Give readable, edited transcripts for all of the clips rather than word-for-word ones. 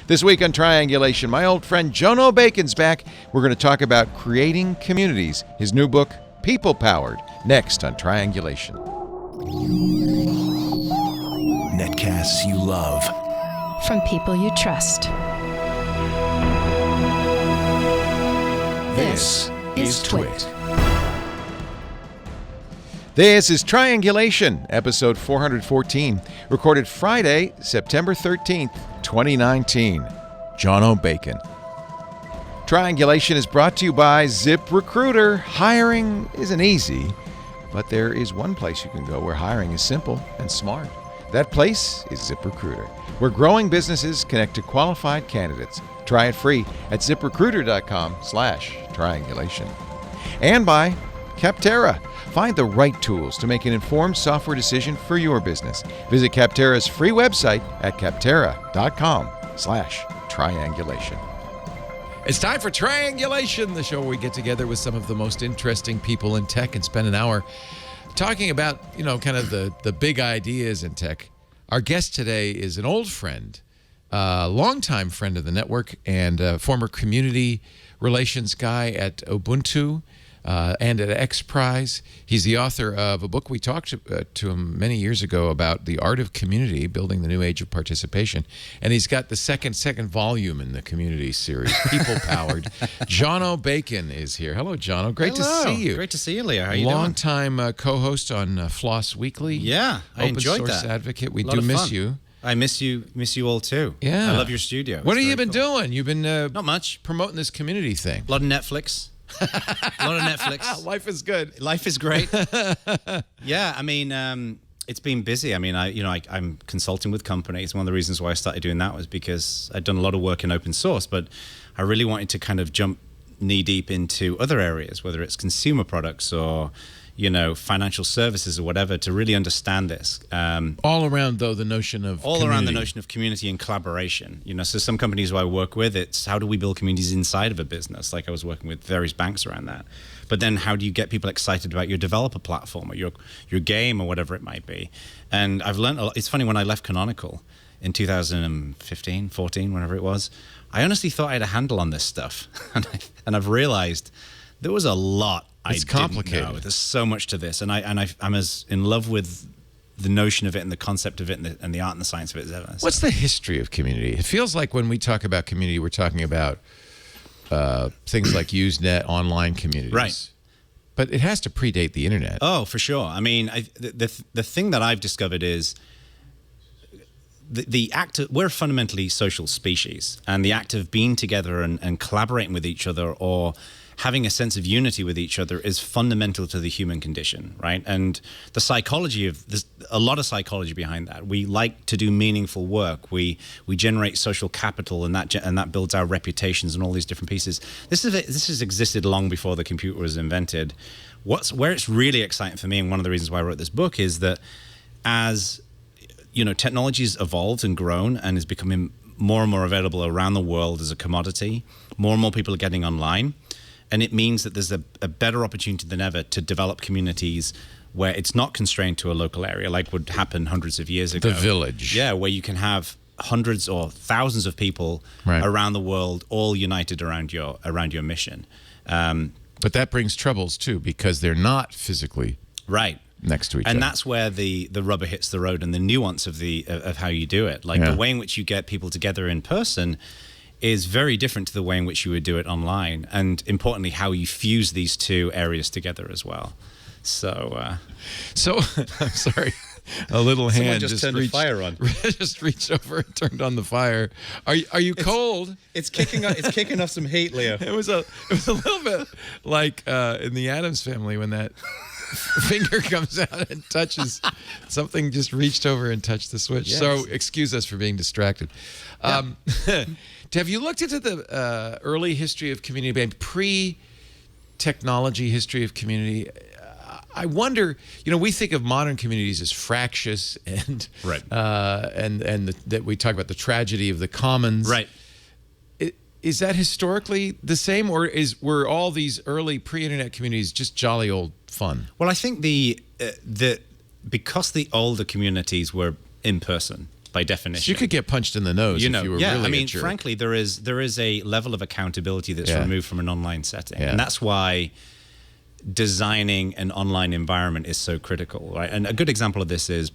This week on Triangulation, my old friend Jono Bacon's back. We're going to talk about creating communities. His new book, People Powered, next on Triangulation. Netcasts you love. From people you trust. This is Twit. This is Triangulation, episode 414, recorded Friday, September 13th, 2019. Jono Bacon. Triangulation is brought to you by ZipRecruiter. Hiring isn't easy, but there is one place you can go where hiring is simple and smart. That place is ZipRecruiter, where growing businesses connect to qualified candidates. Try it free at ZipRecruiter.com/triangulation. And by Capterra. Find the right tools to make an informed software decision for your business. Visit Capterra's free website at capterra.com/triangulation. It's time for Triangulation, the show where we get together with some of the most interesting people in tech and spend an hour talking about, kind of the big ideas in tech. Our guest today is an old friend, a longtime friend of the network, and a former community relations guy at Ubuntu. And at XPRIZE. He's the author of a book. We talked to him many years ago about the art of community, building the new age of participation. And he's got the second volume in the community series, People Powered. Jono Bacon is here. Hello, Jono. Great to see you. Great to see you, Leo. How you doing? Long-time co-host on Floss Weekly. Yeah, I enjoyed Open source that. advocate. We do miss you. I miss you all too. Yeah. I love your studio. What have you been doing? You've been not much promoting this community thing. A lot of Netflix. A lot of Netflix. Life is good. Life is great. Yeah, I mean, it's been busy. I mean, I'm consulting with companies. One of the reasons why I started doing that was because I'd done a lot of work in open source, but I really wanted to kind of jump knee deep into other areas, whether it's consumer products or financial services or whatever, to really understand this. All around, though, the notion of around the notion of community and collaboration. So some companies who I work with, it's how do we build communities inside of a business? Like I was working with various banks around that. But then how do you get people excited about your developer platform or your game or whatever it might be? And I've learned a lot. It's funny, when I left Canonical in 2015, 14, whenever it was, I honestly thought I had a handle on this stuff. And I've realized there was a lot It's complicated. Didn't know. There's so much to this, and I'm as in love with the notion of it and the concept of it and the art and the science of it as ever. What's the history of community? It feels like when we talk about community, we're talking about things like Usenet, online communities, right? But it has to predate the internet. Oh, for sure. I mean, the thing that I've discovered is the act of, we're a fundamentally social species, and the act of being together and collaborating with each other or having a sense of unity with each other is fundamental to the human condition, right? And the psychology of this, a lot of psychology behind that. We like to do meaningful work. We generate social capital, and that builds our reputations and all these different pieces. This has existed long before the computer was invented. Where it's really exciting for me, and one of the reasons why I wrote this book, is that as technology's evolved and grown and is becoming more and more available around the world as a commodity, more and more people are getting online. And it means that there's a better opportunity than ever to develop communities where it's not constrained to a local area, like would happen hundreds of years ago. The village. Yeah, where you can have hundreds or thousands of people around the world all united around your mission. But that brings troubles, too, because they're not physically next to each other. And that's where the rubber hits the road and the nuance of how you do it. Like the way in which you get people together in person is very different to the way in which you would do it online, and importantly, how you fuse these two areas together as well. So I'm sorry, a little hand just turned the fire on. Just reached over and turned on the fire. Are you cold? It's kicking off some heat, Leo. It was a little bit like in the Addams Family when that finger comes out and touches something. Just reached over and touched the switch. Yes. So excuse us for being distracted. Yeah. Have you looked into the early history of community, pre-technology history of community? I wonder, we think of modern communities as fractious and that we talk about the tragedy of the commons. Right. Is that historically the same, or were all these early pre-internet communities just jolly old fun? Well, I think because the older communities were in person, by definition. So you could get punched in the nose if you were really I mean, a jerk. frankly, there is a level of accountability that's Yeah. removed from an online setting, Yeah. and that's why designing an online environment is so critical, right? And a good example of this is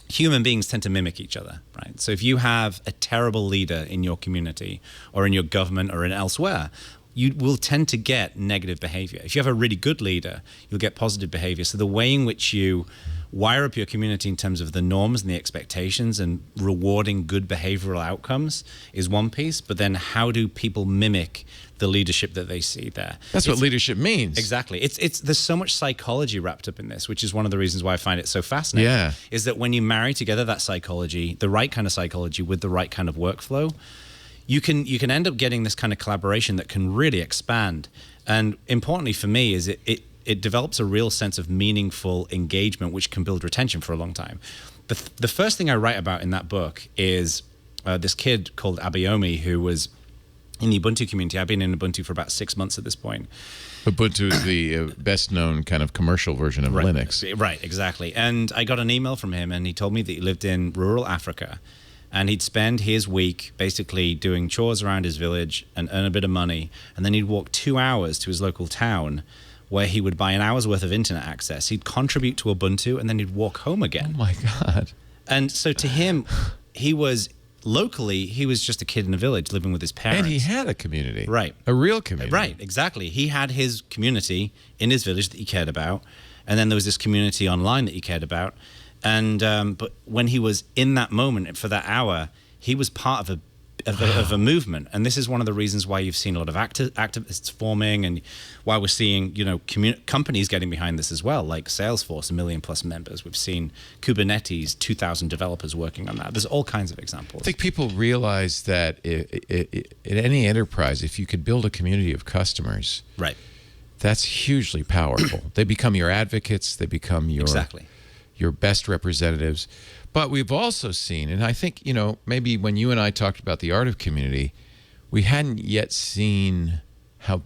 human beings tend to mimic each other, right? So if you have a terrible leader in your community or in your government or in elsewhere, you will tend to get negative behavior. If you have a really good leader, you'll get positive behavior. So the way in which you wire up your community in terms of the norms and the expectations and rewarding good behavioral outcomes is one piece, but then how do people mimic the leadership that they see there? That's what leadership means. Exactly. It's there's so much psychology wrapped up in this, which is one of the reasons why I find it so fascinating. Yeah. Is that when you marry together that psychology, the right kind of psychology with the right kind of workflow, you can end up getting this kind of collaboration that can really expand. And importantly for me is it develops a real sense of meaningful engagement, which can build retention for a long time. The first thing I write about in that book is this kid called Abayomi, who was in the Ubuntu community. I've been in Ubuntu for about 6 months at this point. Ubuntu is the best-known kind of commercial version of Linux. Right, exactly. And I got an email from him, and he told me that he lived in rural Africa, and he'd spend his week basically doing chores around his village and earn a bit of money, and then he'd walk 2 hours to his local town where he would buy an hour's worth of internet access. He'd contribute to Ubuntu, and then he'd walk home again. Oh my God. And so to him, he was just a kid in a village living with his parents. And he had a community. Right. A real community. Right, exactly. He had his community in his village that he cared about, and then there was this community online that he cared about. And but when he was in that moment for that hour, he was part of a movement. And this is one of the reasons why you've seen a lot of activists forming, and why we're seeing companies getting behind this as well, like Salesforce, 1 million plus members. We've seen Kubernetes, 2,000 developers working on that. There's all kinds of examples. I think people realize that in any enterprise, if you could build a community of customers, Right. that's hugely powerful. They become your advocates. They become your best representatives. But we've also seen, and I think, maybe when you and I talked about the art of community, we hadn't yet seen how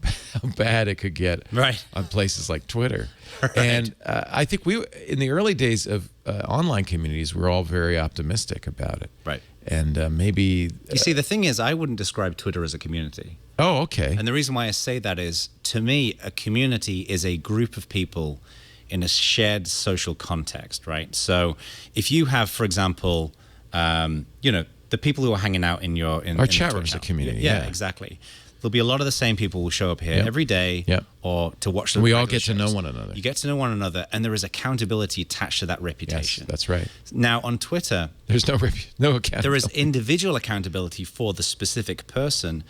bad it could get Right. on places like Twitter. Right. And I think in the early days of online communities, we're all very optimistic about it. Right. And maybe... You see, the thing is, I wouldn't describe Twitter as a community. Oh, okay. And the reason why I say that is, to me, a community is a group of people in a shared social context, right? So if you have, for example, the people who are hanging out in your... Our chat room is a community, Yeah, yeah. exactly. There'll be a lot of the same people who show up here Yep. every day Yep. or to watch the We all regular get to know shows. one another. You get to know one another, and there is accountability attached to that Yes, reputation. that's right. Now, on Twitter, There's no accountability. there is individual accountability for the specific person,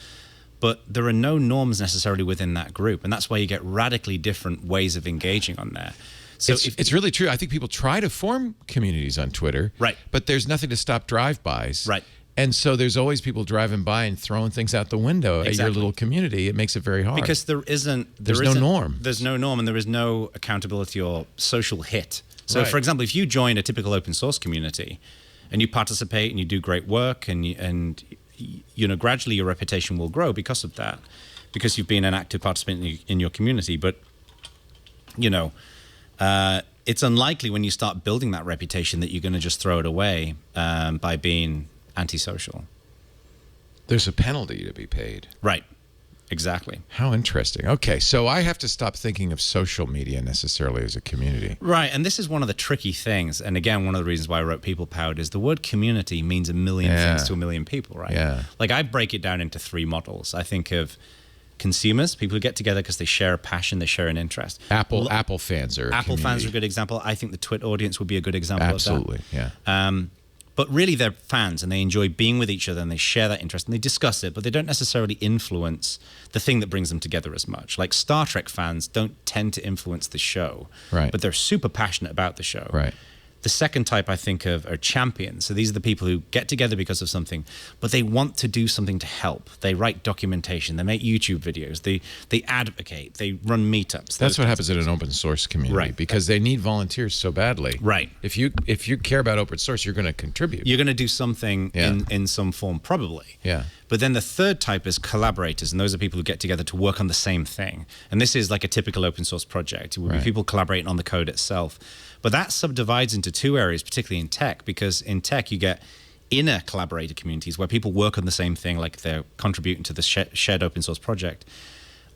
but there are no norms necessarily within that group, and that's why you get radically different ways of engaging on there. So It's really true. I think people try to form communities on Twitter, Right. But there's nothing to stop drive-bys, Right. And so there's always people driving by and throwing things out the window at your Exactly. little community. It makes it very hard because There's no norm. There's no norm, and there is no accountability or social hit. So, Right. for example, if you join a typical open source community and you participate and you do great work, and gradually your reputation will grow because of that, because you've been an active participant in your community. But it's unlikely when you start building that reputation that you're going to just throw it away by being antisocial. There's a penalty to be paid. Right. Exactly. How interesting. Okay, so I have to stop thinking of social media necessarily as a community. Right, and this is one of the tricky things. And again, one of the reasons why I wrote People Powered is the word community means a million things to a million people, right? Yeah. Like I break it down into 3 models. I think of consumers, people who get together because they share a passion, they share an interest. Apple fans are a Apple fans are community. a good example. I think the Twit audience would be a good example Absolutely, of that. yeah. But really, they're fans, and they enjoy being with each other, and they share that interest, and they discuss it, but they don't necessarily influence the thing that brings them together as much. Like Star Trek fans don't tend to influence the show, Right. but they're super passionate about the show. Right. The second type I think of are champions. So these are the people who get together because of something, but they want to do something to help. They write documentation, they make YouTube videos, they advocate, they run meetups. That's what happens in an open source community, Right. because they need volunteers so badly. Right. If you care about open source, you're going to contribute. You're going to do something Yeah. in some form, probably. Yeah. But then the third type is collaborators, and those are people who get together to work on the same thing. And this is like a typical open source project. It would be Right. people collaborating on the code itself. But that subdivides into 2 areas, particularly in tech, because in tech you get inner collaborator communities where people work on the same thing, like they're contributing to the shared open source project,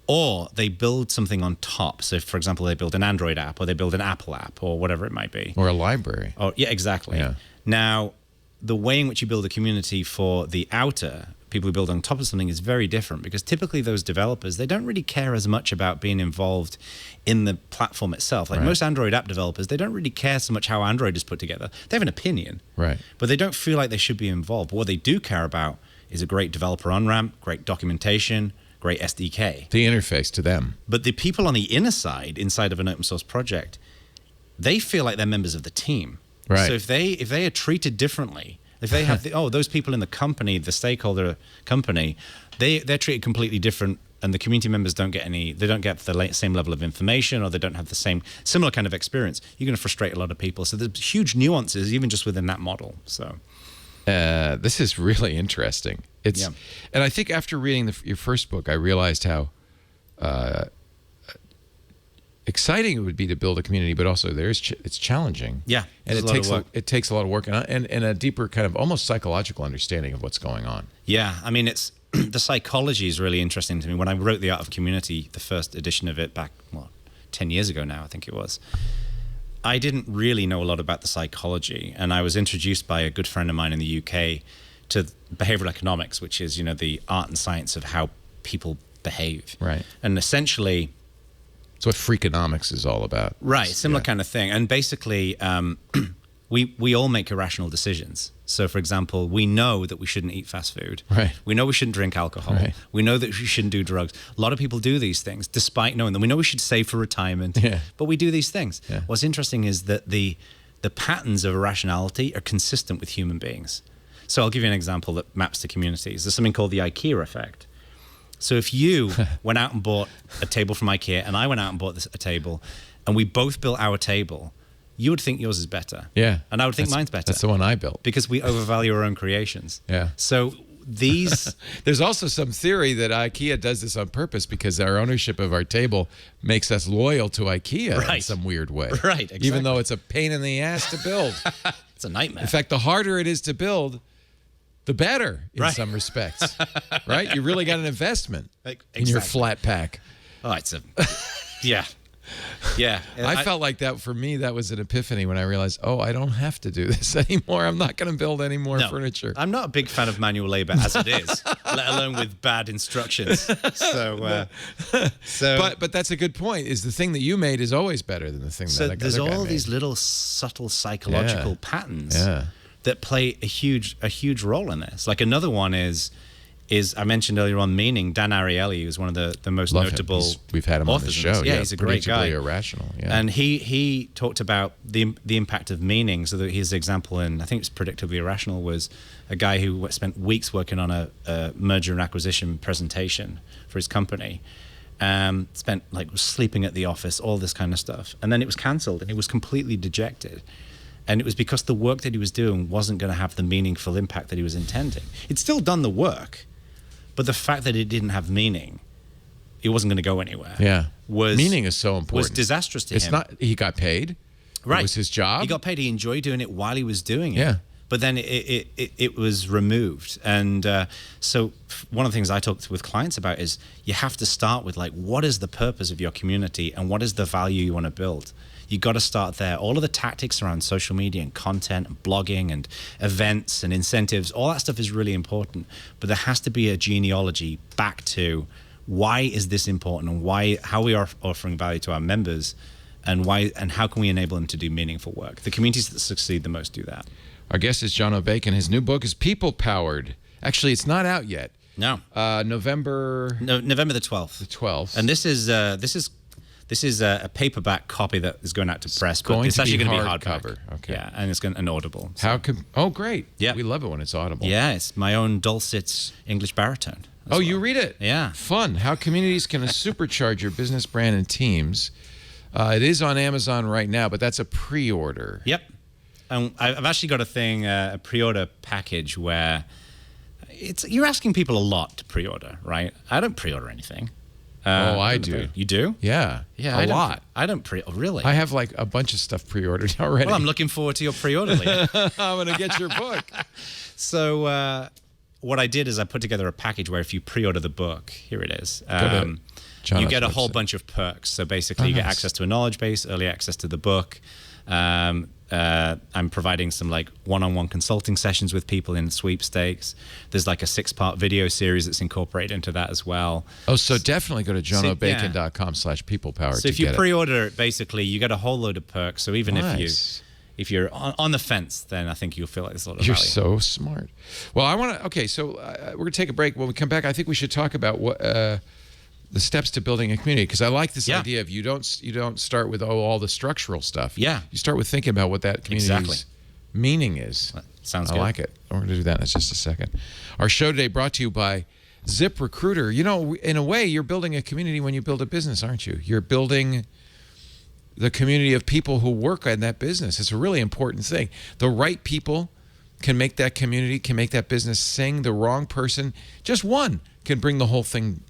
or they build something on top. So, for example, they build an Android app, or they build an Apple app, or whatever it might be. Or a library. Oh, yeah, exactly. Yeah. Now, the way in which you build a community for the outer people who build on top of something is very different, because typically those developers, they don't really care as much about being involved in the platform itself. Like most Android app developers, they don't really care so much how Android is put together. They have an opinion, Right. but they don't feel like they should be involved. But what they do care about is a great developer on-ramp, great documentation, great SDK. The interface to them. But the people on the inner side, inside of an open source project, they feel like they're members of the team. Right. So if they are treated differently, if they have those people in the company, the stakeholder company, they're treated completely different, and the community members don't get the same level of information, or they don't have the similar kind of experience. You're going to frustrate a lot of people. So there's huge nuances even just within that model. So This is really interesting. Yeah. And I think after reading your first book, I realized how exciting it would be to build a community, but also it's challenging. Yeah, and there's a lot of work. It takes a lot of work and a deeper kind of almost psychological understanding of what's going on. Yeah, I mean, it's the psychology is really interesting to me. When I wrote The Art of Community, the first edition of it back 10 years ago now, I think it was, I didn't really know a lot about the psychology, and I was introduced by a good friend of mine in the UK to behavioral economics, which is, the art and science of how people behave. Right. And essentially, it's what Freakonomics is all about. right, similar kind of thing. And basically, we all make irrational decisions. So, for example, we know that we shouldn't eat fast food. Right. We know we shouldn't drink alcohol. Right. We know that we shouldn't do drugs. A lot of people do these things despite knowing them. We know we should save for retirement, but we do these things. Yeah. What's interesting is that the patterns of irrationality are consistent with human beings. So I'll give you an example that maps to communities. There's something called the IKEA effect. So if you went out and bought a table from IKEA, and I went out and bought a table, and we both built our table, you would think yours is better. Yeah. And I would think mine's better. That's the one I built. Because we overvalue our own creations. Yeah. So these... There's also some theory that IKEA does this on purpose because our ownership of our table makes us loyal to IKEA in Right. some weird way. Right, exactly. Even though it's a pain in the ass to build. It's a nightmare. In fact, the harder it is to build, the better in Right. some respects. Right? You really got an investment in your Exactly. flat pack. Oh, it's a... Yeah. Yeah. I felt like that for me, that was an epiphany when I realized, I don't have to do this anymore. I'm not going to build any more furniture. I'm not a big fan of manual labor as it is, let alone with bad instructions. So, But that's a good point. Is the thing that you made is always better than the thing so that there's other guy all made. these little subtle psychological patterns Yeah. that play a huge role in this. Like another one is I mentioned earlier on Meaning. Dan Ariely, who's one of the most Love him. notable We've had him on the authors in show. this. Yeah, he's a great guy. Predictably irrational. Yeah. And he talked about the impact of meaning. So that his example in, I think it's Predictably Irrational, was a guy who spent weeks working on a merger and acquisition presentation for his company. Spent was sleeping at the office, all this kind of stuff. And then it was cancelled, and he was completely dejected. And it was because the work that he was doing wasn't going to have the meaningful impact that he was intending. He'd still done the work, but the fact that it didn't have meaning, it wasn't going to go anywhere. Yeah. Was Meaning is so important. Was disastrous to It's him. not. He got paid. Right. It was his job. He got paid. He enjoyed doing it while he was doing it. Yeah. But then it was removed. And so one of the things I talk with clients about is you have to start with what is the purpose of your community and what is the value you want to build? You got to start there. All of the tactics around social media and content and blogging and events and incentives, all that stuff is really important. But there has to be a genealogy back to why is this important and how we are offering value to our members and how can we enable them to do meaningful work. The communities that succeed the most do that. Our guest is John O'Bacon. His new book is People Powered. Actually, it's not out yet. No. November November the 12th. the 12th. And this is a paperback copy that is going out to press, but going it's to actually be going to be hardcover. hardback. Okay. Yeah, and it's going an Audible. So. How could? Oh, great. Yeah. We love it when it's audible. Yeah, it's my own dulcet English baritone. Oh, you read it? Yeah. Fun. How communities can supercharge your business brand and teams. It is on Amazon right now, but that's a pre-order. Yep. I've actually got a pre-order package where you're asking people a lot to pre-order, right? I don't pre-order anything. I do. You do? Yeah. Yeah, a lot. I don't pre-order. Really? I have a bunch of stuff pre-ordered already. Well, I'm looking forward to your pre-order later. I'm going to get your book. So what I did is I put together a package where if you pre-order the book, here it is. You get a whole bunch of perks. So basically, you get access to a knowledge base, early access to the book. I'm providing some like one-on-one consulting sessions with people in sweepstakes. There's like a 6-part video series that's incorporated into that as well. Oh, so definitely go to johnobacon.com/peoplepower. So if you pre-order it, basically you get a whole load of perks. So even if you're on the fence, then I think you'll feel like there's a lot of You're value. so smart. Well, I want to. Okay, so we're going to take a break. When we come back, I think we should talk about what the steps to building a community, because I like this idea of you don't start with all the structural stuff. Yeah, you start with thinking about what that community's meaning is. Sounds good. I like it. We're going to do that in just a second. Our show today brought to you by ZipRecruiter. You know, in a way, you're building a community when you build a business, aren't you? You're building the community of people who work in that business. It's a really important thing. The right people can make that community, can make that business sing. The wrong person, just one, can bring the whole thing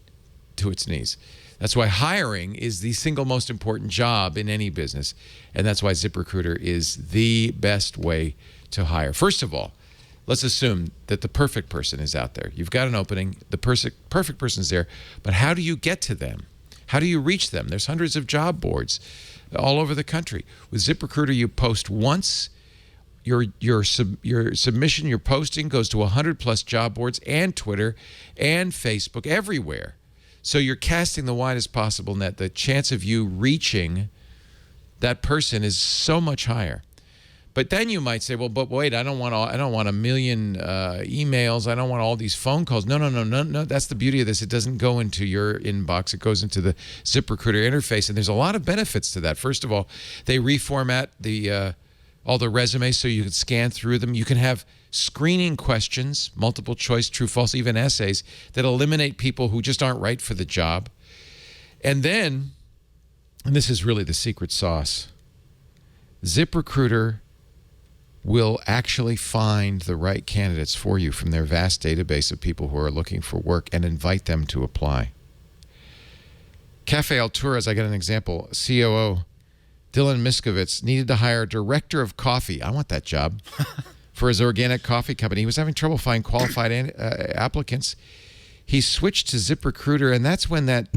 to its knees. That's why hiring is the single most important job in any business. And that's why ZipRecruiter is the best way to hire. First of all, let's assume that the perfect person is out there. You've got an opening, the perfect person's there, but how do you get to them? How do you reach them? There's hundreds of job boards all over the country. With ZipRecruiter, you post once. Your submission, your posting goes to 100+ job boards and Twitter and Facebook, everywhere. So you're casting the widest possible net. The chance of you reaching that person is so much higher. But then you might say, well, but wait, I don't want a million emails. I don't want all these phone calls. No. That's the beauty of this. It doesn't go into your inbox. It goes into the ZipRecruiter interface, and there's a lot of benefits to that. First of all, they reformat all the resumes so you can scan through them. You can have screening questions, multiple choice, true, false, even essays that eliminate people who just aren't right for the job. And then, and this is really the secret sauce, ZipRecruiter will actually find the right candidates for you from their vast database of people who are looking for work and invite them to apply. Cafe Alturas, I got an example. COO Dylan Miskovitz needed to hire a director of coffee. I want that job. For his organic coffee company. He was having trouble finding qualified applicants. He switched to ZipRecruiter, and that's when that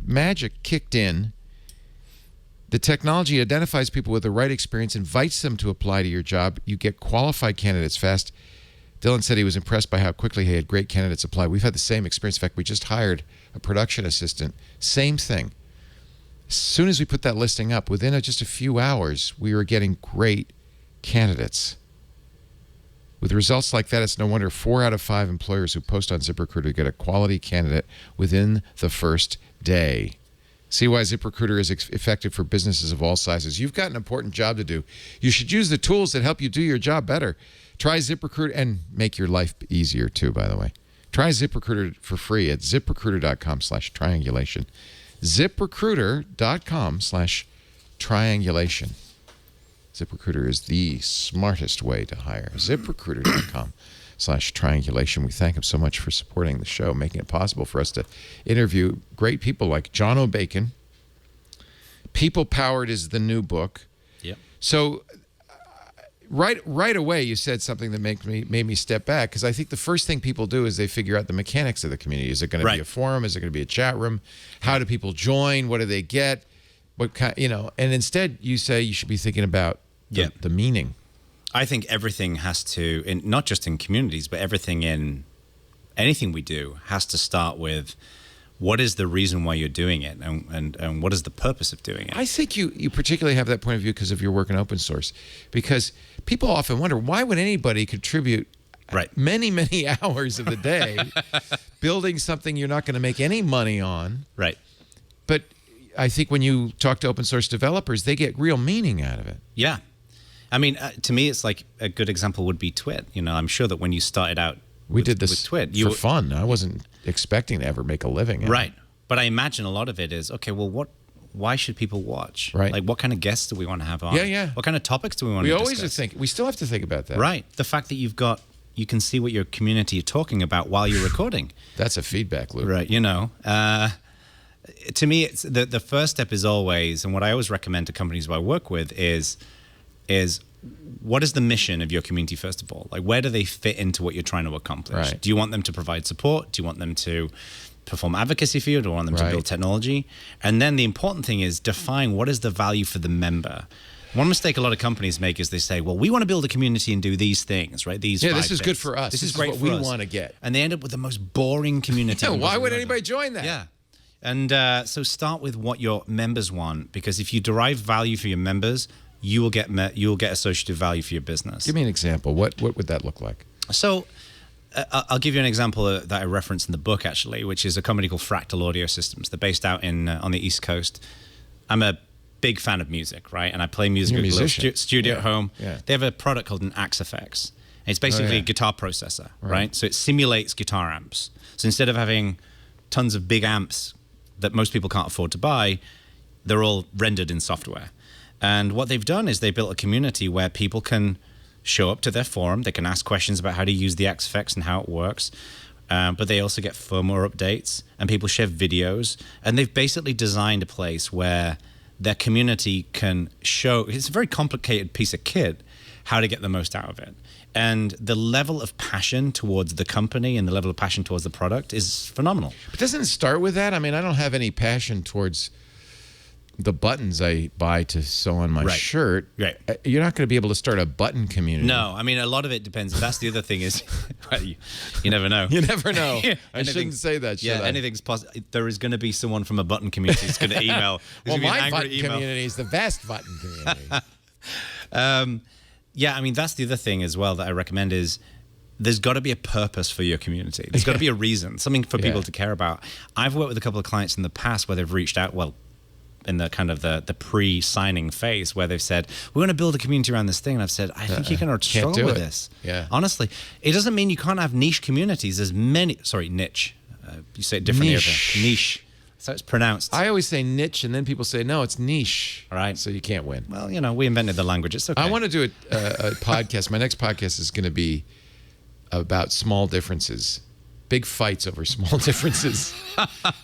magic kicked in. The technology identifies people with the right experience, invites them to apply to your job. You get qualified candidates fast. Dylan said he was impressed by how quickly he had great candidates apply. We've had the same experience. In fact, we just hired a production assistant. Same thing. As soon as we put that listing up, within just a few hours, we were getting great candidates. With results like that, it's no wonder 4 out of 5 employers who post on ZipRecruiter get a quality candidate within the first day. See why ZipRecruiter is effective for businesses of all sizes. You've got an important job to do. You should use the tools that help you do your job better. Try ZipRecruiter and make your life easier too, by the way. Try ZipRecruiter for free at ZipRecruiter.com/triangulation. ZipRecruiter.com/triangulation. ZipRecruiter is the smartest way to hire. ZipRecruiter.com/triangulation. We thank him so much for supporting the show, making it possible for us to interview great people like John O'Bacon. People Powered is the new book. Yep. So right away, you said something that made me step back, because I think the first thing people do is they figure out the mechanics of the community. Is it going to be a forum? Is it going to be a chat room? How do people join? What do they get? What kind, and instead you say you should be thinking about the meaning. I think everything has to, not just in communities, but everything in anything we do has to start with what is the reason why you're doing it, and what is the purpose of doing it. I think you particularly have that point of view because of your work in open source, because people often wonder, why would anybody contribute many hours of the day building something you're not going to make any money on? Right. But I think when you talk to open source developers, they get real meaning out of it. Yeah. I mean, to me, it's like a good example would be Twit. I'm sure that when you started out we did this with Twit, for fun. I wasn't expecting to ever make a living. Right. But I imagine a lot of it is, okay, well, why should people watch? Right. Like, what kind of guests do we want to have on? Yeah. What kind of topics do we want to discuss? We still have to think about that. Right. The fact that you can see what your community are talking about while you're recording. That's a feedback loop. Right. To me, it's the first step is always, and what I always recommend to companies who I work with is what is the mission of your community, first of all? Like, where do they fit into what you're trying to accomplish? Right. Do you want them to provide support? Do you want them to perform advocacy for you? Do you want them to build technology? And then the important thing is define what is the value for the member. One mistake a lot of companies make is they say, well, we want to build a community and do these things, right? These Yeah, 5 this is good for us. This This is is great what for we us. want to get. And they end up with the most boring community. Yeah, that why doesn't would really anybody matter. join that? Yeah. And so start with what your members want, because if you derive value for your members, you will get associative value for your business. Give me an example. What would that look like? So I'll give you an example that I referenced in the book, actually, which is a company called Fractal Audio Systems. They're based out on the East Coast. I'm a big fan of music, right? And I play music You're a at a little musician. studio at home. Yeah. They have a product called an AXFX. It's basically a guitar processor, right? So it simulates guitar amps. So instead of having tons of big amps that most people can't afford to buy, they're all rendered in software. And what they've done is they built a community where people can show up to their forum. They can ask questions about how to use the AXFX and how it works. But they also get firmware updates, and people share videos. And they've basically designed a place where their community can show, it's a very complicated piece of kit, how to get the most out of it. And the level of passion towards the company and the level of passion towards the product is phenomenal. But doesn't it start with that? I mean, I don't have any passion towards the buttons I buy to sew on my shirt. Right. You're not going to be able to start a button community. No, I mean, a lot of it depends. That's the other thing is, well, you never know. You never know. Yeah, I shouldn't say that, should Yeah, I? anything's possible. There is going to be someone from a button community that's going to email. Well, There's gonna be an my angry button email. community is the best button community. Yeah, I mean, that's the other thing as well that I recommend is there's got to be a purpose for your community. There's got to be a reason, something for people to care about. I've worked with a couple of clients in the past where they've reached out, well, in the kind of the pre-signing phase where they've said, we're going to build a community around this thing. And I've said, I think you're going to struggle do with it. this. Yeah. Honestly, it doesn't mean you can't have niche communities. There's many, niche. You say it differently. Niche. Niche. So it's pronounced. I always say niche, and then people say, no, it's niche. All right. So you can't win. Well, we invented the language. It's okay. I want to do a podcast. My next podcast is going to be about small differences, big fights over small differences.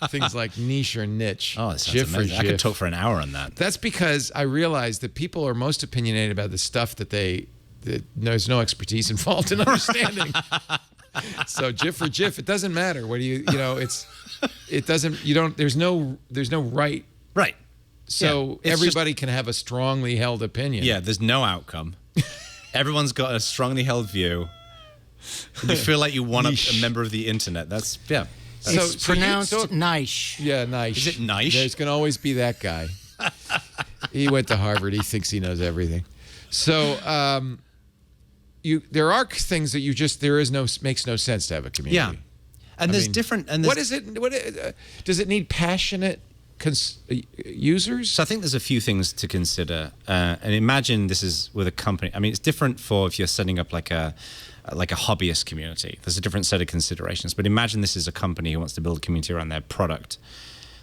Things like niche or niche. Oh, that sounds GIF or amazing. I could GIF. talk for an hour on that. That's because I realize that people are most opinionated about the stuff that there's no expertise involved in understanding. So GIF or GIF, it doesn't matter. What do it doesn't. There's no right. Right. So Yeah, it's everybody can have a strongly held opinion. Yeah, there's no outcome. Everyone's got a strongly held view. You feel like you one up a member of the internet. That's So It's pronounced so- niche. Yeah, nice. Is it nice? There's going to always be that guy. He went to Harvard. He thinks he knows everything. So there are things that makes no sense to have a community. Yeah. And there's different. And What is it? Does it need passionate users? So I think there's a few things to consider. And imagine this is with a company. I mean, it's different for if you're setting up like a hobbyist community. There's a different set of considerations. But imagine this is a company who wants to build a community around their product.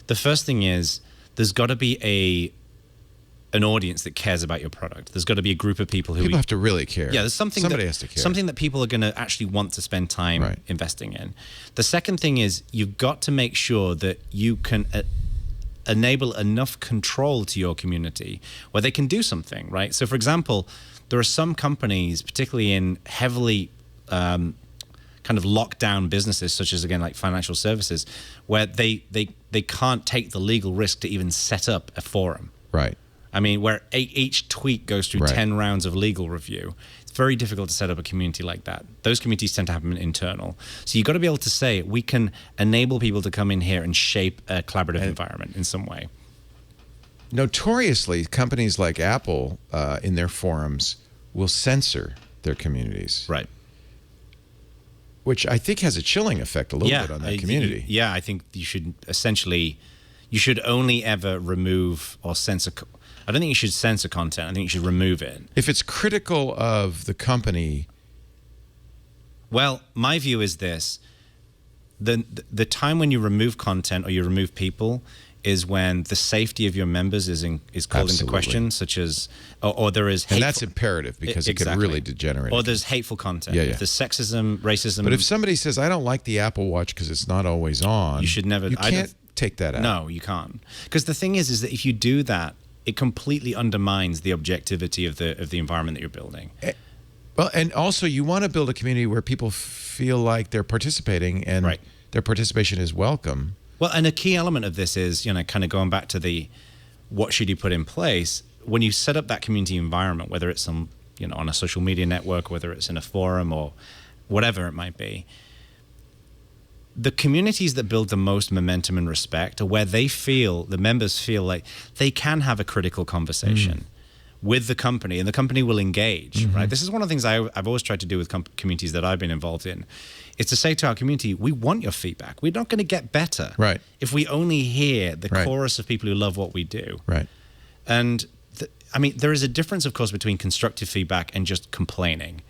The first thing is there's got to be an audience that cares about your product. There's got to be a group of people who People have to really care. Yeah, there's something Somebody that, has to care. Something that people are going to actually want to spend time investing in. The second thing is you've got to make sure that you can enable enough control to your community where they can do something, right? So, for example, there are some companies, particularly in heavily kind of locked down businesses, such as, again, like financial services, where they can't take the legal risk to even set up a forum. Right. I mean, where each tweet goes through 10 rounds of legal review. It's very difficult to set up a community like that. Those communities tend to happen internal. So you've got to be able to say, we can enable people to come in here and shape a collaborative environment in some way. Notoriously, companies like Apple in their forums will censor their communities. Right. Which I think has a chilling effect a little bit on that community. I think you should only ever remove or censor. I don't think you should censor content. I think you should remove it. If it's critical of the company. Well, my view is this. The time when you remove content or you remove people is when the safety of your members is called into question, such as, or there is hateful, And that's imperative because it could really degenerate. Or there's hateful content. Yeah, yeah. If there's sexism, racism. But if somebody says, I don't like the Apple Watch because it's not always on, you should never. You can't take that out. No, you can't. Because the thing is that if you do that, it completely undermines the objectivity of the environment that you're building. Well, and also you want to build a community where people feel like they're participating and Right. their participation is welcome. Well, and a key element of this is, kind of going back to the what should you put in place when you set up that community environment, whether it's on a social media network, whether it's in a forum or whatever it might be. The communities that build the most momentum and respect are where the members feel like they can have a critical conversation with the company, and the company will engage, right? This is one of the things I've always tried to do with communities that I've been involved in, is to say to our community, we want your feedback. We're not going to get better Right. if we only hear the Right. chorus of people who love what we do. Right. And there is a difference, of course, between constructive feedback and just complaining.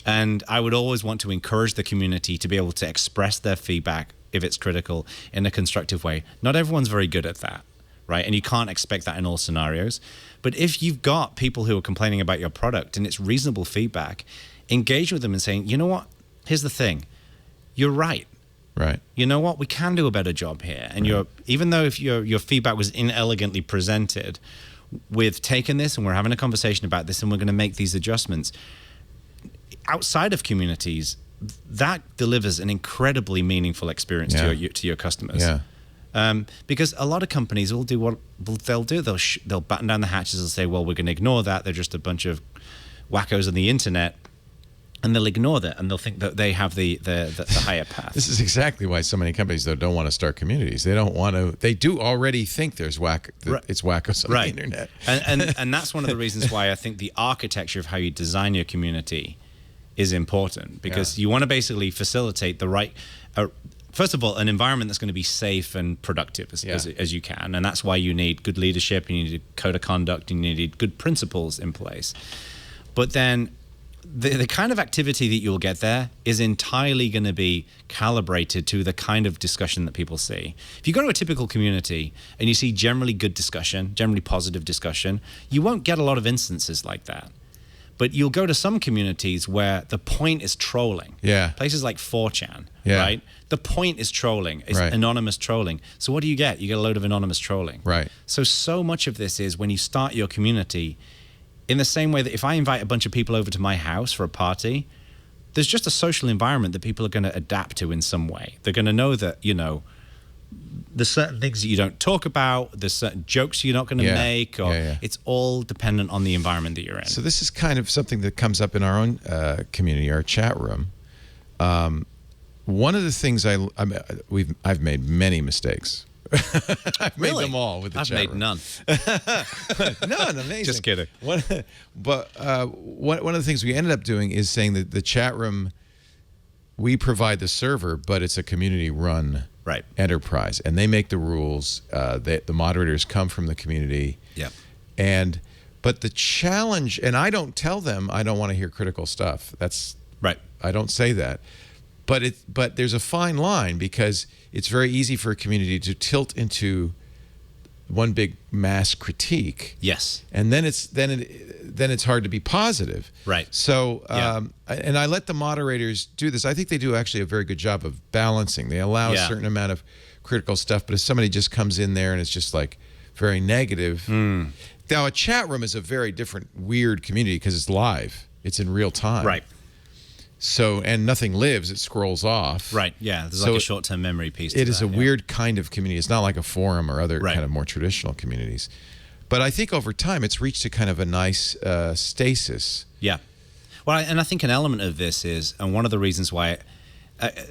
And I would always want to encourage the community to be able to express their feedback, if it's critical, in a constructive way. Not everyone's very good at that, right? And you can't expect that in all scenarios. But if you've got people who are complaining about your product and it's reasonable feedback, engage with them and saying, you know what? Here's the thing. You're right. Right. You know what? We can do a better job here. And even though if your feedback was inelegantly presented, we've taken this and we're having a conversation about this and we're going to make these adjustments. Outside of communities, that delivers an incredibly meaningful experience to your customers. Yeah. Because a lot of companies will do what they'll do. They'll batten down the hatches and say, well, we're going to ignore that. They're just a bunch of wackos on the internet. And they'll ignore that, and they'll think that they have the higher path. This is exactly why so many companies, though, don't want to start communities. They don't want to. They do already think there's it's wackos on the internet. And that's one of the reasons why I think the architecture of how you design your community is important, because you want to basically facilitate the right. First of all, an environment that's going to be safe and productive as you can, and that's why you need good leadership, you need a code of conduct, and you need good principles in place. But then the kind of activity that you'll get there is entirely going to be calibrated to the kind of discussion that people see. If you go to a typical community and you see generally good discussion, generally positive discussion, you won't get a lot of instances like that. But you'll go to some communities where the point is trolling. Yeah. Places like 4chan, Yeah. right? The point is trolling. It's Right. anonymous trolling. So what do? You get a load of anonymous trolling. Right. So much of this is when you start your community, in the same way that if I invite a bunch of people over to my house for a party, there's just a social environment that people are going to adapt to in some way. They're going to know that, there's certain things that you don't talk about, there's certain jokes you're not going to make, or it's all dependent on the environment that you're in. So this is kind of something that comes up in our own community, our chat room. One of the things I've made many mistakes. I've made them all with the I've chat made room. none. None, amazing. Just kidding. One of the things we ended up doing is saying that the chat room, we provide the server, but it's a community-run Right. enterprise, and they make the rules. The moderators come from the community. Yeah. But the challenge, and I don't tell them I don't want to hear critical stuff. That's Right. I don't say that. But there's a fine line, because it's very easy for a community to tilt into one big mass critique. Yes. And then it's hard to be positive. Right. So and I let the moderators do this. I think they do actually a very good job of balancing. They allow a certain amount of critical stuff, but if somebody just comes in there and it's just like very negative. Now a chat room is a very different, weird community because it's live. It's in real time. Right. So, and nothing lives, it scrolls off. Right. Yeah. There's So like a short-term memory piece to It is that, a weird kind of community. It's not like a forum or other Right. kind of more traditional communities. But I think over time it's reached a kind of a nice stasis. Yeah. Well, and I think an element of this is, and one of the reasons why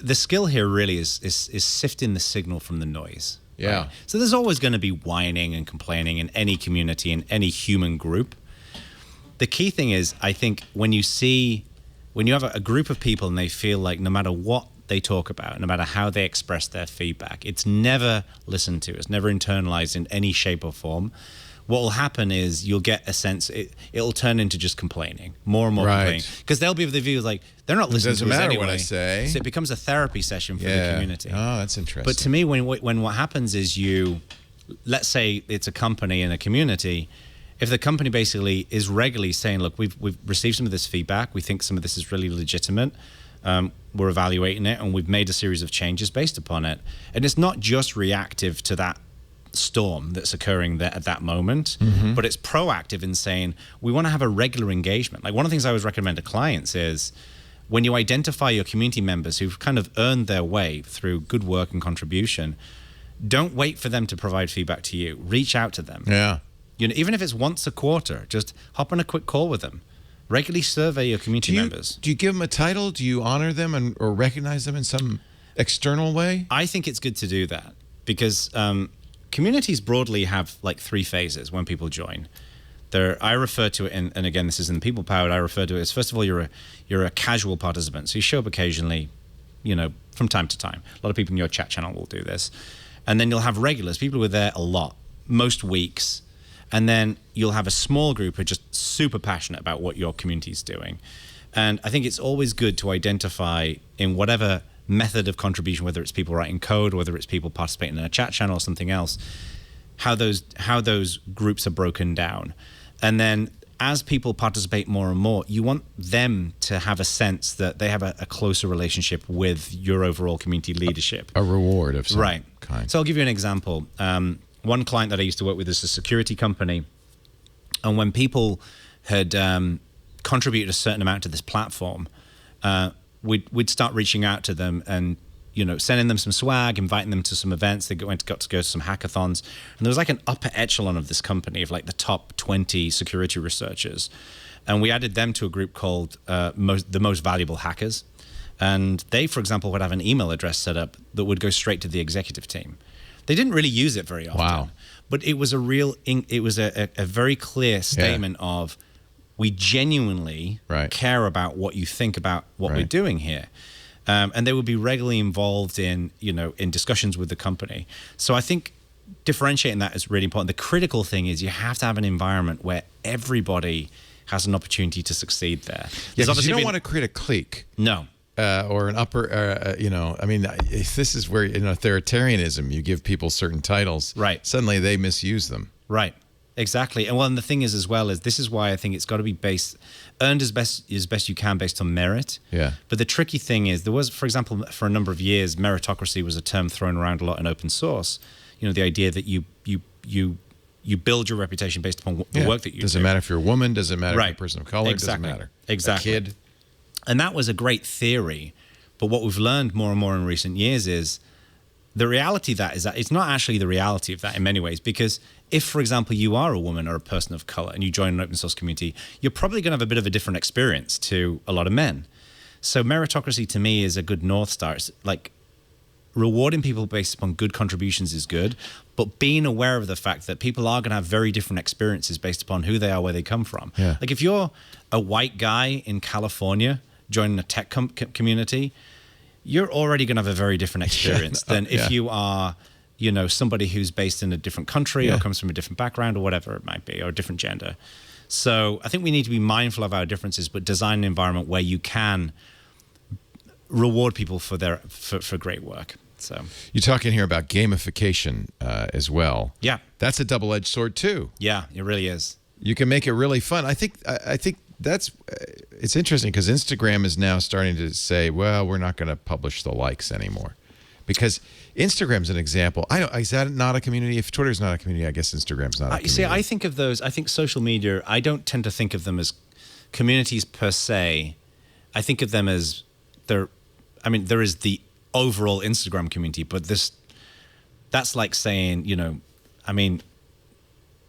the skill here really is sifting the signal from the noise. Yeah. Right? So there's always going to be whining and complaining in any community, in any human group. The key thing is, I think, when you have a group of people and they feel like no matter what they talk about, no matter how they express their feedback, it's never listened to, it's never internalized in any shape or form. What will happen is you'll get a sense, it'll turn into just complaining, more and more complaining. Because they'll be of the view like, they're not listening to us doesn't matter anyway. what I say. So it becomes a therapy session for the community. Oh, that's interesting. But to me, when what happens is let's say it's a company and a community, if the company basically is regularly saying, look, we've received some of this feedback, we think some of this is really legitimate, we're evaluating it, and we've made a series of changes based upon it. And it's not just reactive to that storm that's occurring there at that moment, but it's proactive in saying we want to have a regular engagement. Like one of the things I always recommend to clients is when you identify your community members who've kind of earned their way through good work and contribution, don't wait for them to provide feedback to you. Reach out to them. Yeah. You know, even if it's once a quarter, just hop on a quick call with them. Regularly survey your community members. Do you give them a title? Do you honor them or recognize them in some external way? I think it's good to do that because communities broadly have like 3 phases when people join. I refer to it, and again, this is in the People Powered, I refer to it as, first of all, you're a casual participant. So you show up occasionally, you know, from time to time. A lot of people in your chat channel will do this. And then you'll have regulars, people who are there a lot, most weeks. And then you'll have a small group who are just super passionate about what your community is doing. And I think it's always good to identify in whatever method of contribution, whether it's people writing code, whether it's people participating in a chat channel or something else, how those groups are broken down. And then as people participate more and more, you want them to have a sense that they have a closer relationship with your overall community leadership. A reward of some right. kind. So I'll give you an example. One client that I used to work with is a security company. And when people had contributed a certain amount to this platform, we'd start reaching out to them and, you know, sending them some swag, inviting them to some events. They got to go to some hackathons. And there was like an upper echelon of this company of like the top 20 security researchers. And we added them to a group called the Most Valuable Hackers. And they, for example, would have an email address set up that would go straight to the executive team. They didn't really use it very often. Wow. But it was a very clear statement of we genuinely care about what you think about what we're doing here. And they would be regularly involved in discussions with the company. So I think differentiating that is really important. The critical thing is you have to have an environment where everybody has an opportunity to succeed there. Yeah, because you don't want to create a clique. No. Or an upper, I mean, if this is where, authoritarianism, you give people certain titles. Right. Suddenly they misuse them. Right. Exactly. And the thing is as well is this is why I think it's got to be earned as best you can based on merit. Yeah. But the tricky thing is there was, for example, for a number of years, meritocracy was a term thrown around a lot in open source. You know, the idea that you build your reputation based upon the work that you do. Doesn't matter if you're a woman, doesn't matter if you're a person of color, exactly. Doesn't matter. Exactly. A kid. And that was a great theory. But what we've learned more and more in recent years is the reality of that is that it's not actually the reality of that in many ways. Because if, for example, you are a woman or a person of color and you join an open source community, you're probably going to have a bit of a different experience to a lot of men. So meritocracy to me is a good North Star. It's like rewarding people based upon good contributions is good, but being aware of the fact that people are going to have very different experiences based upon who they are, where they come from. Yeah. Like if you're a white guy in California joining a tech community, you're already going to have a very different experience than if you are, somebody who's based in a different country or comes from a different background or whatever it might be, or a different gender. So I think we need to be mindful of our differences, but design an environment where you can reward people for great work. So you're talking here about gamification as well. Yeah. That's a double-edged sword too. Yeah, it really is. You can make it really fun. I think that's it's interesting because Instagram is now starting to say, well, we're not going to publish the likes anymore, because Instagram's an example. Is that not a community? If Twitter's not a community, I guess Instagram's not a community. See, I think of those. I think social media. I don't tend to think of them as communities per se. I think of them as there is the overall Instagram community, but that's like saying,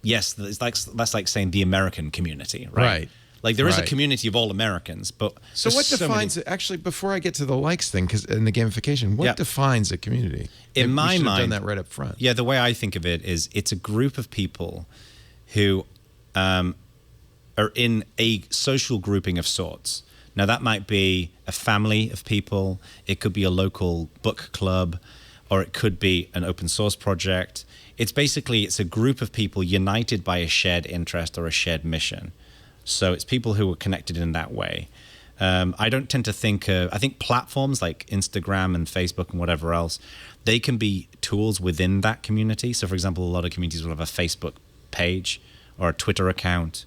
yes, that's like saying the American community, right? Right. Like there is a community of all Americans, but so what defines it? Actually, before I get to the likes thing, and the gamification, what defines a community? In my mind, done that right up front. Yeah, the way I think of it is it's a group of people who are in a social grouping of sorts. Now that might be a family of people, it could be a local book club, or it could be an open source project. It's a group of people united by a shared interest or a shared mission. So it's people who are connected in that way. I don't tend to think I think platforms like Instagram and Facebook and whatever else, they can be tools within that community. So for example, a lot of communities will have a Facebook page or a Twitter account.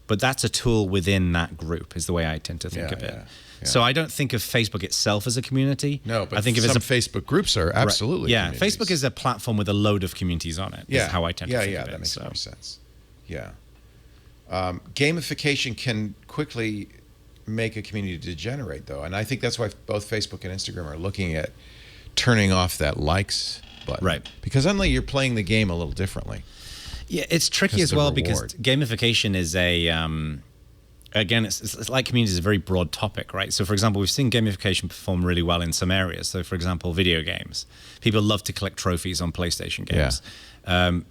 but that's a tool within that group, is the way I tend to think of it. So I don't think of Facebook itself as a community. No, but I think of some it as Facebook groups are absolutely Yeah, communities. Facebook is a platform with a load of communities on it. Yeah, is how I tend to think of it. that makes more sense. Yeah. Gamification can quickly make a community degenerate, though, and I think that's why both Facebook and Instagram are looking at turning off that likes button. Right. Because suddenly you're playing the game a little differently. Yeah, it's tricky Because as the well reward. because gamification is a again, it's like community is a very broad topic, right? So, for example, we've seen gamification perform really well in some areas. So, for example, video games. People love to collect trophies on PlayStation games.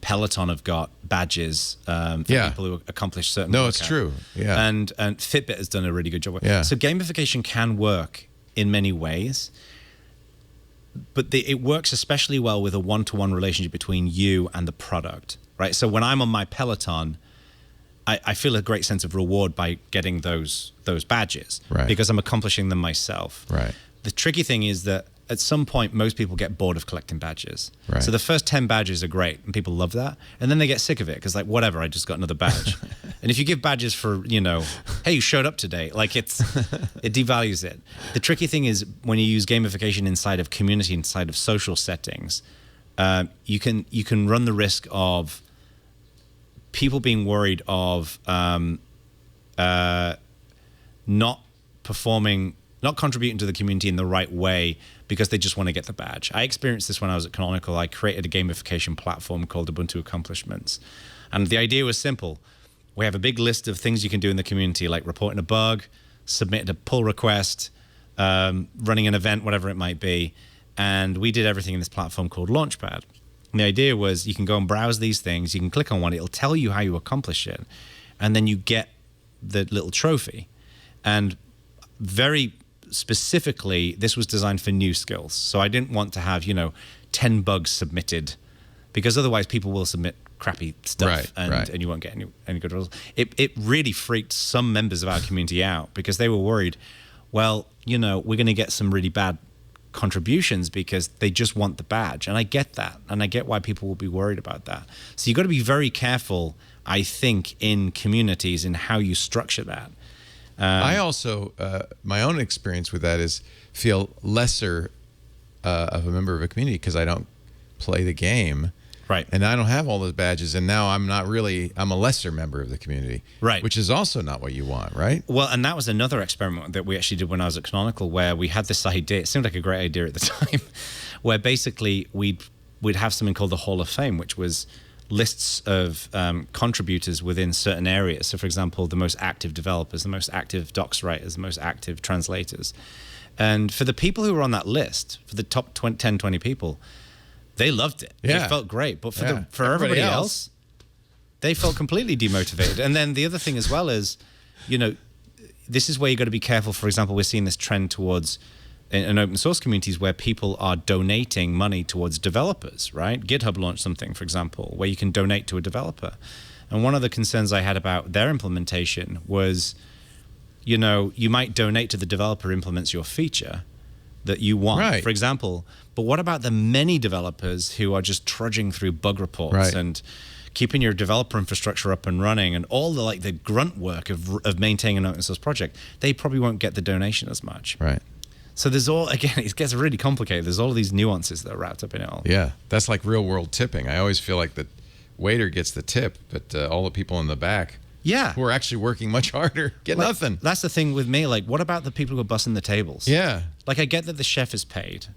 Peloton have got badges for people who accomplish certain No, workouts. it's true. Yeah. And Fitbit has done a really good job. Yeah. So gamification can work in many ways, but it works especially well with a one-to-one relationship between you and the product, right? So when I'm on my Peloton, I feel a great sense of reward by getting those badges, Right. because I'm accomplishing them myself. Right. The tricky thing is that at some point, most people get bored of collecting badges. Right. So the first 10 badges are great, and people love that. And then they get sick of it because, like, whatever, I just got another badge. And if you give badges for, hey, you showed up today, like it devalues it. The tricky thing is when you use gamification inside of community, inside of social settings, you can run the risk of people being worried of not contributing to the community in the right way because they just want to get the badge. I experienced this when I was at Canonical. I created a gamification platform called Ubuntu Accomplishments. And the idea was simple. We have a big list of things you can do in the community, like reporting a bug, submitting a pull request, running an event, whatever it might be. And we did everything in this platform called Launchpad. And the idea was you can go and browse these things. You can click on one. It'll tell you how you accomplish it. And then you get the little trophy. And very specifically, this was designed for new skills. So I didn't want to have, 10 bugs submitted, because otherwise people will submit crappy stuff and you won't get any good results. It really freaked some members of our community out because they were worried, well, we're going to get some really bad contributions because they just want the badge. And I get that. And I get why people will be worried about that. So you've got to be very careful, I think, in communities in how you structure that. I also, my own experience with that is feel lesser of a member of a community because I don't play the game. Right. And I don't have all those badges. And now I'm a lesser member of the community. Right. Which is also not what you want, right? Well, and that was another experiment that we actually did when I was at Canonical, where we had this idea. It seemed like a great idea at the time, where basically we'd have something called the Hall of Fame, which was lists of contributors within certain areas. So, for example, the most active developers, the most active docs writers, the most active translators. And for the people who were on that list, for the top 10, 20 people, they loved it. Yeah. It felt great. But for Yeah. everybody else, they felt completely demotivated. And then the other thing as well is, this is where you got to be careful. For example, we're seeing this trend towards in open source communities where people are donating money towards developers, right? GitHub launched something, for example, where you can donate to a developer. And one of the concerns I had about their implementation was, you might donate to the developer who implements your feature that you want, Right. for example. But what about the many developers who are just trudging through bug reports Right. and keeping your developer infrastructure up and running and all the grunt work of maintaining an open source project? They probably won't get the donation as much. Right. So there's it gets really complicated. There's all of these nuances that are wrapped up in it all. Yeah. That's like real world tipping. I always feel like the waiter gets the tip, but all the people in the back Yeah. who are actually working much harder get Like, nothing. That's the thing with me. Like, what about the people who are bussing the tables? Yeah. Like, I get that the chef is paid.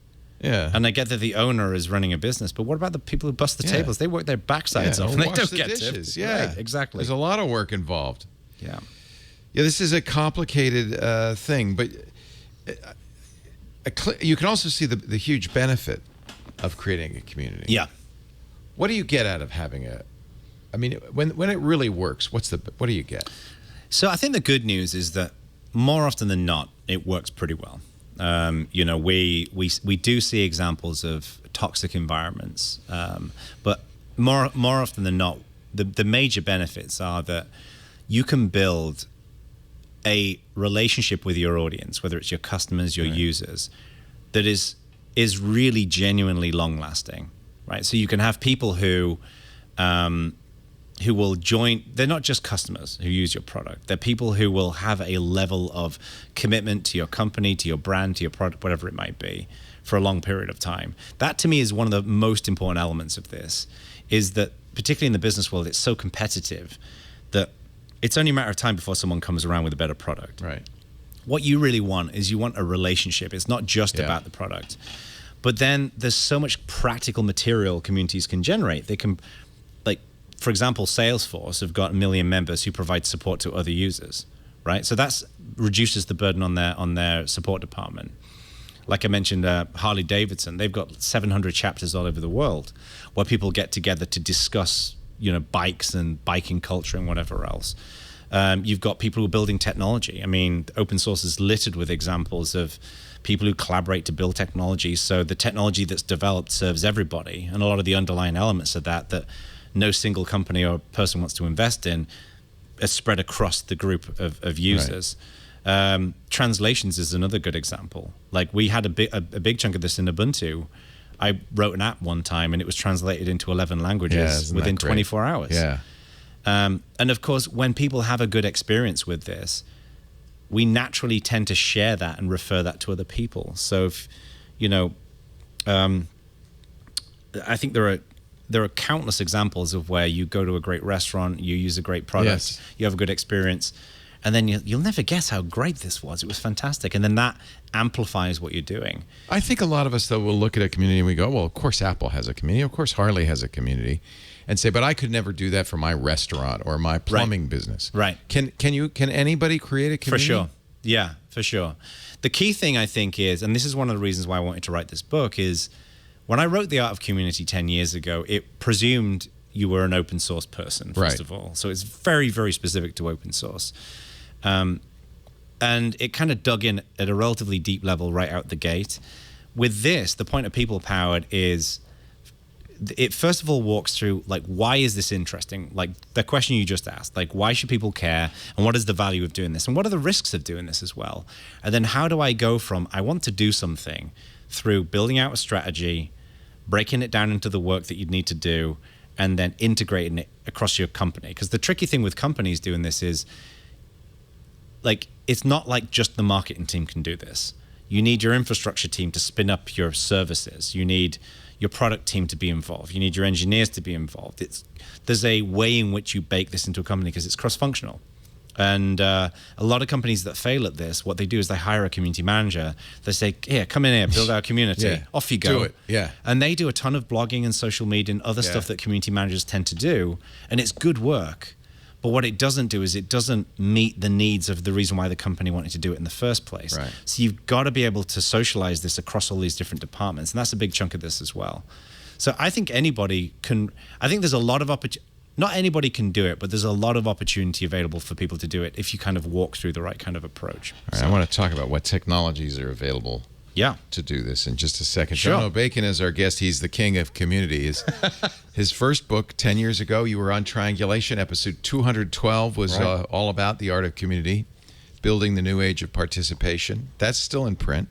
Yeah. And I get that the owner is running a business, but what about the people who bust the Yeah. tables? They work their backsides Yeah, off or and they wash don't the get dishes. tipped. Yeah. Right, exactly. There's a lot of work involved. Yeah. Yeah, this is a complicated thing, but you can also see the huge benefit of creating a community. Yeah. What do you get out of having when it really works, what do you get? So I think the good news is that more often than not, it works pretty well. We do see examples of toxic environments, but more often than not, the major benefits are that you can build a relationship with your audience, whether it's your customers, your users, that is really genuinely long lasting, right? So you can have people who who will join. They're not just customers who use your product. They're people who will have a level of commitment to your company, to your brand, to your product, whatever it might be, for a long period of time. That to me is one of the most important elements of this, is that particularly in the business world, it's so competitive that it's only a matter of time before someone comes around with a better product. Right. What you really want is you want a relationship. It's not just about the product. But then there's so much practical material communities can generate. They can, like, for example, Salesforce have got 1 million members who provide support to other users, right? So that's reduces the burden on their support department. Like I mentioned, Harley Davidson, they've got 700 chapters all over the world where people get together to discuss, bikes and biking culture and whatever else. You've got people who are building technology. I mean, open source is littered with examples of people who collaborate to build technology. So the technology that's developed serves everybody. And a lot of the underlying elements of that no single company or person wants to invest in is spread across the group of users. Right. Translations is another good example. Like we had a big chunk of this in Ubuntu. I wrote an app one time and it was translated into 11 languages within 24 hours. Yeah. And of course, when people have a good experience with this, we naturally tend to share that and refer that to other people. So, if, I think there are countless examples of where you go to a great restaurant, you use a great product, you have a good experience, and then you'll never guess how great this was. It was fantastic. And then that amplifies what you're doing. I think a lot of us, though, will look at a community and we go, well, of course Apple has a community. Of course Harley has a community. And say, but I could never do that for my restaurant or my plumbing business. Right. Can anybody create a community? For sure. Yeah, for sure. The key thing I think is, and this is one of the reasons why I wanted to write this book, is when I wrote The Art of Community 10 years ago, it presumed you were an open source person, first of all. So it's very, very specific to open source. And it kind of dug in at a relatively deep level right out the gate. With this, the point of People Powered is, it first of all walks through, like, why is this interesting? Like the question you just asked, like, why should people care? And what is the value of doing this? And what are the risks of doing this as well? And then how do I go from, I want to do something, through building out a strategy, breaking it down into the work that you'd need to do, and then integrating it across your company? Because the tricky thing with companies doing this is, like, it's not like just the marketing team can do this. You need your infrastructure team to spin up your services. You need your product team to be involved. You need your engineers to be involved. There's a way in which you bake this into a company because it's cross-functional. And a lot of companies that fail at this, what they do is they hire a community manager. They say, here, come in here, build our community. Off you go. Do it. Yeah. And they do a ton of blogging and social media and other stuff that community managers tend to do. And it's good work. But what it doesn't do is it doesn't meet the needs of the reason why the company wanted to do it in the first place. Right. So you've got to be able to socialize this across all these different departments. And that's a big chunk of this as well. So I think anybody can, I think there's a lot of opportunity. Not anybody can do it, but there's a lot of opportunity available for people to do it if you kind of walk through the right kind of approach. All right, I want to talk about what technologies are available to do this in just a second. Sure. John O'Bacon is our guest. He's the king of communities. His first book, 10 years ago, you were on Triangulation. Episode 212 was all about the art of community, building the new age of participation. That's still in print.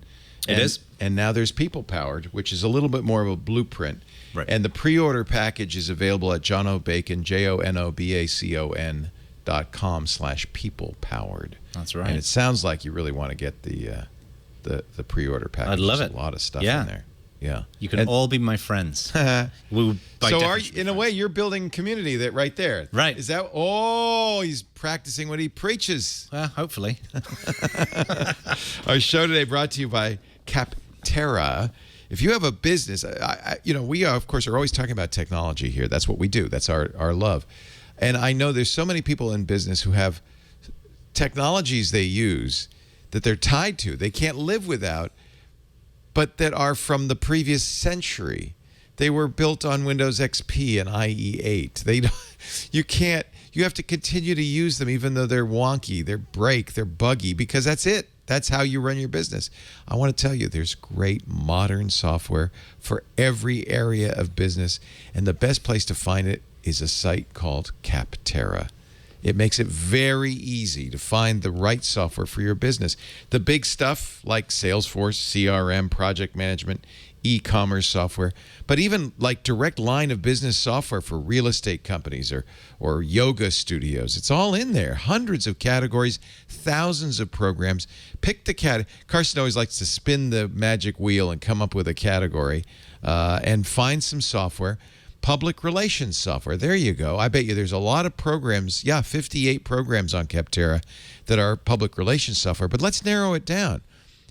It is. And now there's People Powered, which is a little bit more of a blueprint. Right. And the pre-order package is available at John O'Bacon, JONOBACON.com/People Powered. That's right. And it sounds like you really want to get the pre-order package. I'd love There's it. A lot of stuff Yeah. in there. Yeah. You can all be my friends. We'll by So definition be in a friends. way, you're building community that right there. Right. Is that, he's practicing what he preaches. Well, hopefully. Our show today brought to you by Capterra. If you have a business, we of course are always talking about technology here. That's what we do. That's our love. And I know there's so many people in business who have technologies they use that they're tied to, they can't live without, but that are from the previous century. They were built on Windows XP and IE8. You have to continue to use them even though they're wonky, they're buggy, because that's it. That's how you run your business. I want to tell you, there's great modern software for every area of business, and the best place to find it is a site called Capterra. It makes it very easy to find the right software for your business. The big stuff like Salesforce, CRM, project management, e-commerce software, but even like direct line of business software for real estate companies or yoga studios. It's all in there. Hundreds of categories, thousands of programs. Pick the Carson always likes to spin the magic wheel and come up with a category and find some software. Public relations software. There you go. I bet you there's a lot of programs. Yeah, 58 programs on Capterra that are public relations software. But let's narrow it down.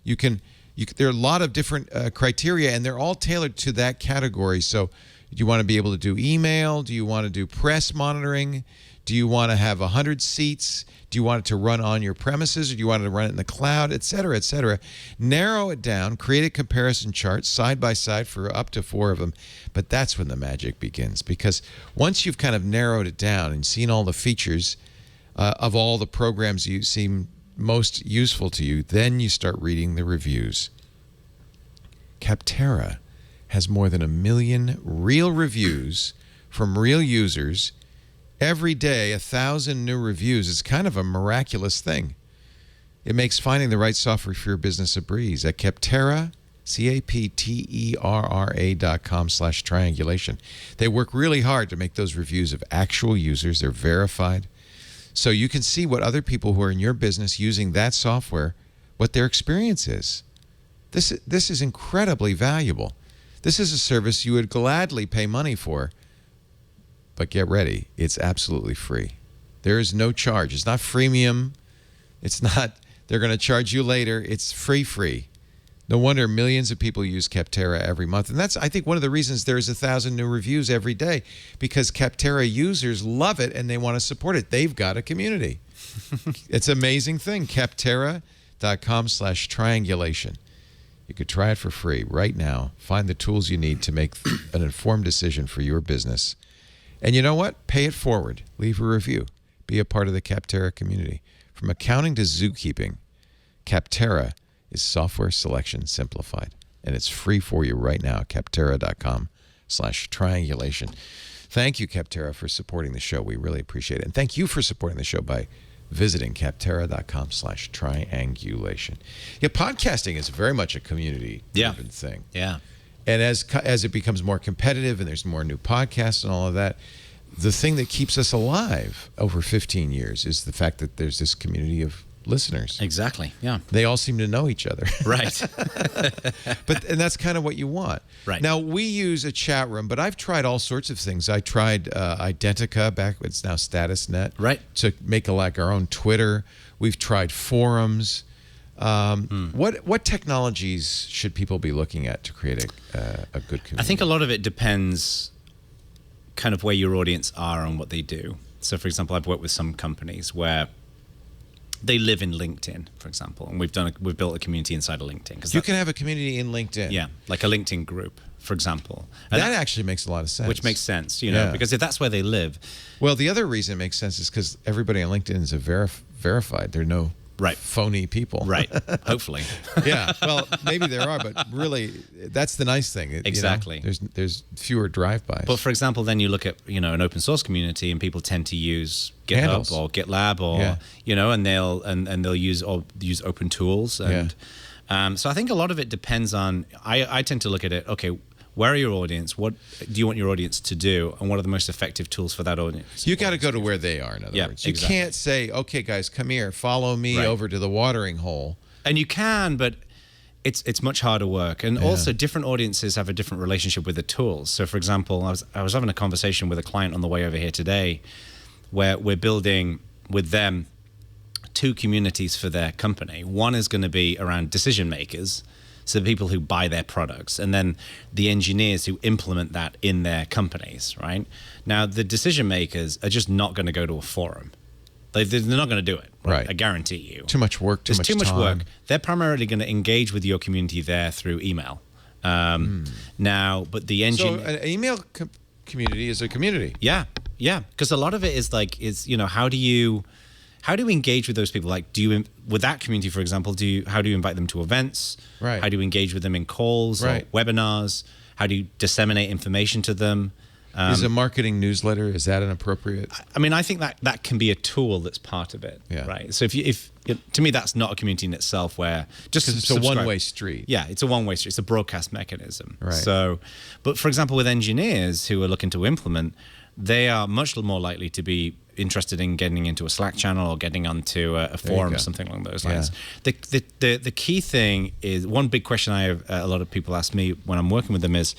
There are a lot of different criteria, and they're all tailored to that category. So do you want to be able to do email? Do you want to do press monitoring? Do you want to have 100 seats? Do you want it to run on your premises, or do you want it to run it in the cloud, et cetera, et cetera? Narrow it down, create a comparison chart side by side for up to 4 of them. But that's when the magic begins, because once you've kind of narrowed it down and seen all the features of all the programs you seem most useful to you, then you start reading the reviews. Capterra has more than 1 million real reviews from real users. Every day, 1,000 new reviews. It's kind of a miraculous thing. It makes finding the right software for your business a breeze. At Capterra, CAPTERRA.com/triangulation. They work really hard to make those reviews of actual users. They're verified. So you can see what other people who are in your business using that software, what their experience is. This is incredibly valuable. This is a service you would gladly pay money for. But get ready, it's absolutely free. There is no charge. It's not freemium. It's not, they're going to charge you later. It's free. No wonder millions of people use Capterra every month. And that's, I think, one of the reasons there's 1,000 new reviews every day, because Capterra users love it and they want to support it. They've got a community. It's an amazing thing. Capterra.com/triangulation. You could try it for free right now. Find the tools you need to make an informed decision for your business. And you know what? Pay it forward. Leave a review. Be a part of the Capterra community. From accounting to zookeeping, Capterra is software selection simplified. And it's free for you right now. Capterra.com/triangulation. Thank you, Capterra, for supporting the show. We really appreciate it. And thank you for supporting the show by visiting Capterra.com/triangulation. Yeah, podcasting is very much a community-driven thing. Yeah. And as it becomes more competitive and there's more new podcasts and all of that, the thing that keeps us alive over 15 years is the fact that there's this community of listeners. Exactly. Yeah. They all seem to know each other. Right. And that's kind of what you want. Right. Now, we use a chat room, but I've tried all sorts of things. I tried Identica, back it's now StatusNet. Right. To make our own Twitter. We've tried forums. What technologies should people be looking at to create a good community? I think a lot of it depends kind of where your audience are and what they do. So, for example, I've worked with some companies where they live in LinkedIn, for example, and we've built a community inside of LinkedIn. You can have a community in LinkedIn. Yeah, like a LinkedIn group, for example. And that actually makes a lot of sense. Which makes sense, because if that's where they live. Well, the other reason it makes sense is because everybody on LinkedIn is verified. There are no phony people. Right. Hopefully. Yeah. Well, maybe there are, but really, that's the nice thing. Exactly. There's fewer drive-bys. But for example, then you look at an open source community, and people tend to use GitHub Handles. or GitLab or and they'll use open tools and so I think a lot of it depends on. I tend to look at it. Okay, where are your audience? What do you want your audience to do? And what are the most effective tools for that audience? You got to go to where they are, in other words. You can't say, okay, guys, come here, follow me over to the watering hole. And you can, but it's much harder work. And also different audiences have a different relationship with the tools. So, for example, I was having a conversation with a client on the way over here today where we're building with them 2 communities for their company. One is going to be around decision makers, so the people who buy their products, and then the engineers who implement that in their companies, right? Now, the decision makers are just not going to go to a forum. They're not going to do it, right? I guarantee you. Too much work, too much time. They're primarily going to engage with your community there through email. Now, but the engineer... So an email community is a community. Yeah, because a lot of it is how do you engage with those people? Like, with that community, for example, how do you invite them to events? Right. How do you engage with them in calls or webinars? How do you disseminate information to them? Is a marketing newsletter, is that an appropriate? I mean, I think that can be a tool that's part of it, Yeah. right? So to me, that's not a community in itself where just Because it's subscribe. a one-way street. Yeah, it's a one-way street. It's a broadcast mechanism. Right. So, but for example, with engineers who are looking to implement, they are much more likely to be interested in getting into a Slack channel or getting onto a forum go. or something along those Yeah. lines. The key thing is, one big question I have, a lot of people ask me when I'm working with them is,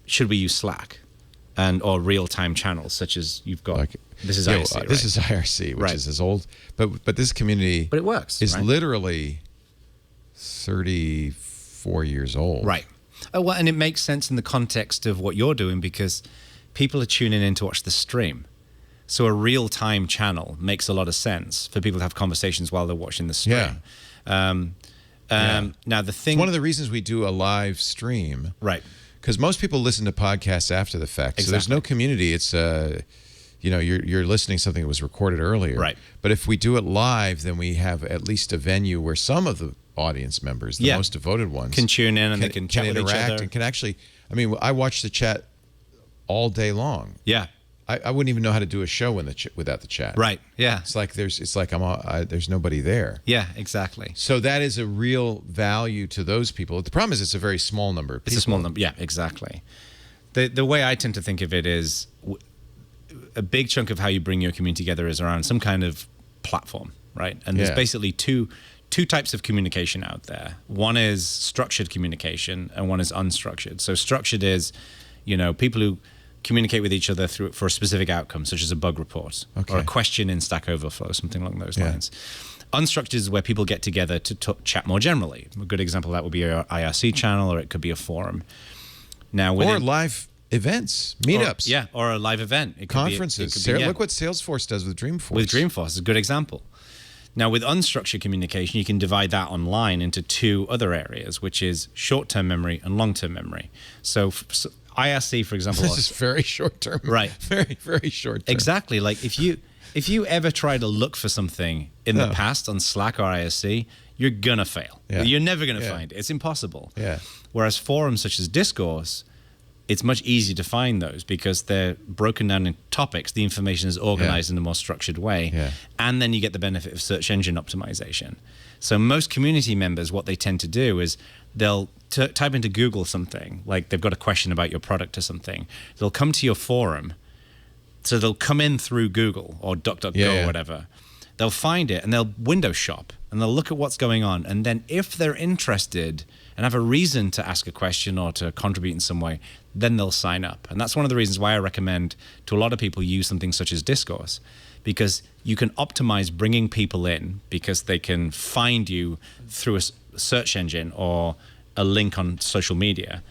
should we use Slack or real-time channels such as you've got? This is IRC, right? This is IRC, which Right. is as old, but this community, But it works, is right? literally 34 years old. Right. Oh, well, and it makes sense in the context of what you're doing because people are tuning in to watch the stream. So a real-time channel makes a lot of sense for people to have conversations while they're watching the stream. Now, the thing... It's one of the reasons we do a live stream. Right. Because most people listen to podcasts after the fact. So there's no community. It's you're listening to something that was recorded earlier. Right. But if we do it live, then we have at least a venue where some of the audience members, the most devoted ones, can tune in and they can chat with each interact other. and can actually. I mean, I watch the chat all day long. Yeah. I wouldn't even know how to do a show without the chat. Right. Yeah. It's like there's nobody there. Yeah, exactly. So that is a real value to those people. The problem is it's a very small number of people. It's a small number. Yeah, exactly. The way I tend to think of it is a big chunk of how you bring your community together is around some kind of platform, right? And there's basically two types of communication out there. One is structured communication and one is unstructured. So structured is, people who communicate with each other for a specific outcome, such as a bug report or a question in Stack Overflow, something along those lines. Unstructured is where people get together to chat more generally. A good example of that would be your IRC channel, or it could be a forum. Now, or live events, meetups. Or a live event. It could Conferences. Look what Salesforce does with Dreamforce. With Dreamforce is a good example. Now, with unstructured communication, you can divide that online into two other areas, which is short-term memory and long-term memory. So IRC, for example... This is very short-term. Right. Very, very short-term. Exactly. Like if you ever try to look for something in the past on Slack or IRC, you're going to fail. Yeah. You're never going to find it. It's impossible. Yeah. Whereas forums such as Discourse, it's much easier to find those because they're broken down in topics. The information is organized in a more structured way. Yeah. And then you get the benefit of search engine optimization. So most community members, what they tend to do is they'll type into Google something, like they've got a question about your product or something. They'll come to your forum. So they'll come in through Google or DuckDuckGo or whatever. They'll find it and they'll window shop and they'll look at what's going on. And then if they're interested and have a reason to ask a question or to contribute in some way, then they'll sign up. And that's one of the reasons why I recommend to a lot of people use something such as Discourse, because you can optimize bringing people in because they can find you through a search engine or a link on social media,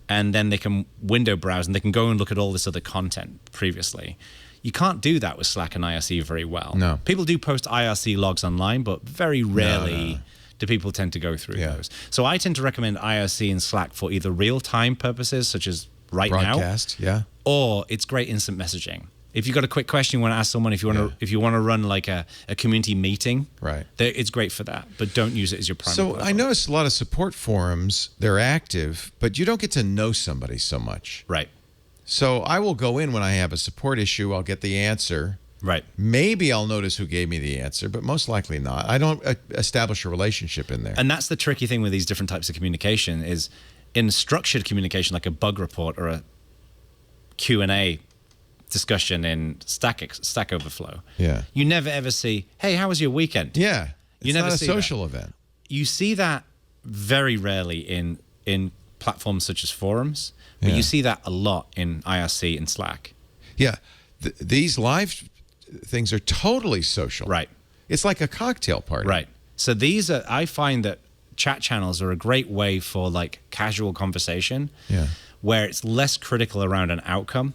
and then they can window browse and they can go and look at all this other content previously. You can't do that with Slack and IRC very well. No. People do post IRC logs online, but very rarely do people tend to go through those. So I tend to recommend IRC and Slack for either real-time purposes, such as broadcast, now, or it's great instant messaging. If you've got a quick question you want to ask someone, if you want to run like a community meeting, right, it's great for that. But don't use it as your primary. So platform. I notice a lot of support forums, they're active, but you don't get to know somebody so much. Right. So I will go in when I have a support issue, I'll get the answer. Right. Maybe I'll notice who gave me the answer, but most likely not. I don't establish a relationship in there. And that's the tricky thing with these different types of communication is in structured communication, like a bug report or a Q&A discussion in Stack Overflow. Yeah. You never ever see, hey, how was your weekend? Yeah. You never not a see social event. You see that very rarely in platforms such as forums, but you see that a lot in IRC and Slack. Yeah. These live things are totally social. Right. It's like a cocktail party. Right. So I find that chat channels are a great way for like casual conversation where it's less critical around an outcome.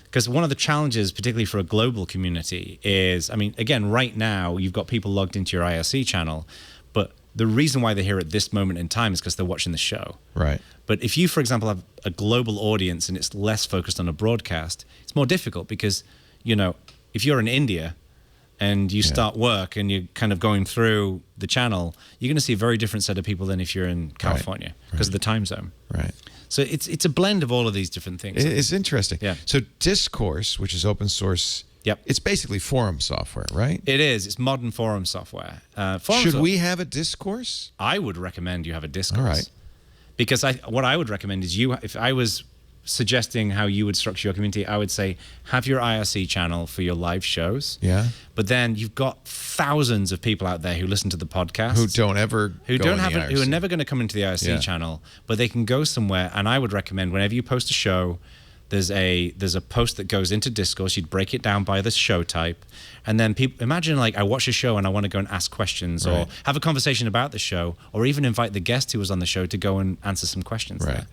Because one of the challenges, particularly for a global community, is, I mean, again, right now, you've got people logged into your IRC channel, but the reason why they're here at this moment in time is because they're watching the show. Right. But if you, for example, have a global audience and it's less focused on a broadcast, it's more difficult because, if you're in India and you start work and you're kind of going through the channel, you're going to see a very different set of people than if you're in California because of the time zone. Right. So it's a blend of all of these different things. It's interesting. Yeah. So Discourse, which is open source, Yep. it's basically forum software, right? It is. It's modern forum software. Should we have a Discourse? I would recommend you have a Discourse. All right. Because what I would recommend is if I was suggesting how you would structure your community, I would say have your IRC channel for your live shows. Yeah. But then you've got thousands of people out there who listen to the podcast Who don't ever who go don't in have the who are IRC. never going to come into the IRC Yeah. channel, but they can go somewhere. And I would recommend whenever you post a show, there's a post that goes into Discourse. You'd break it down by the show type, and then people imagine like I watch a show and I want to go and ask questions or Right. have a conversation about the show, or even invite the guest who was on the show to go and answer some questions. Right. There.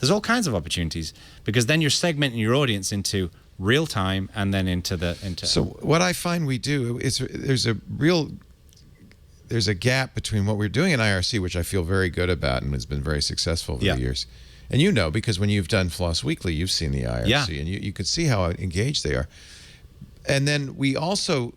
There's all kinds of opportunities because then you're segmenting your audience into real time and then into. So what I find we do is there's a gap between what we're doing in IRC, which I feel very good about and has been very successful over Yeah. the years. And you know, because when you've done Floss Weekly, you've seen the IRC, Yeah. and you could see how engaged they are. And then we also,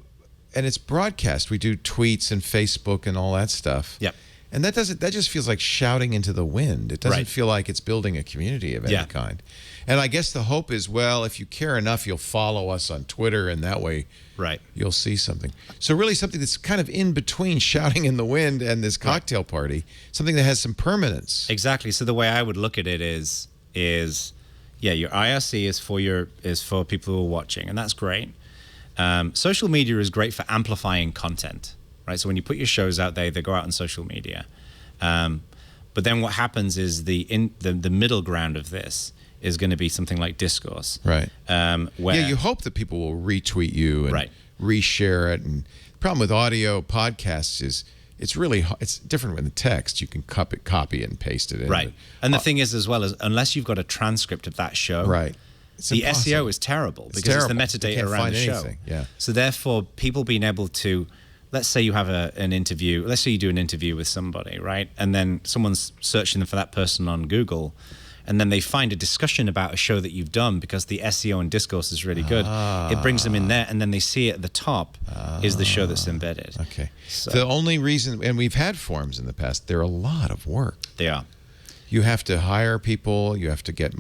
and it's broadcast. We do tweets and Facebook and all that stuff. Yep. And that just feels like shouting into the wind. It doesn't Right. feel like it's building a community of any Yeah. kind. And I guess the hope is, well, if you care enough, you'll follow us on Twitter, and that way Right. you'll see something. So really something that's kind of in between shouting in the wind and this cocktail party, something that has some permanence. Exactly. So the way I would look at it is your IRC is for people who are watching, and that's great. Social media is great for amplifying content, right? So when you put your shows out there, they go out on social media. But then what happens is the middle ground of this is going to be something like Discourse, Right. Where Yeah, you hope that people will retweet you and Right. reshare it. And the problem with audio podcasts is it's different with the text. You can copy and paste it in. right. And the thing is, as well, as unless you've got a transcript of that show, Right. It's the impossible. SEO is terrible because it's the terrible. They metadata can't around find the show. anything. Yeah. So therefore, people being able to, let's say you have an interview, let's say you do an interview with somebody, right? And then someone's searching for that person on Google, and then they find a discussion about a show that you've done because the SEO and Discourse is really good. It brings them in there, and then they see it at the top is the show that's embedded. Okay. So- The only reason, and we've had forums in the past, they're a lot of work. They are. You have to hire people, you have to get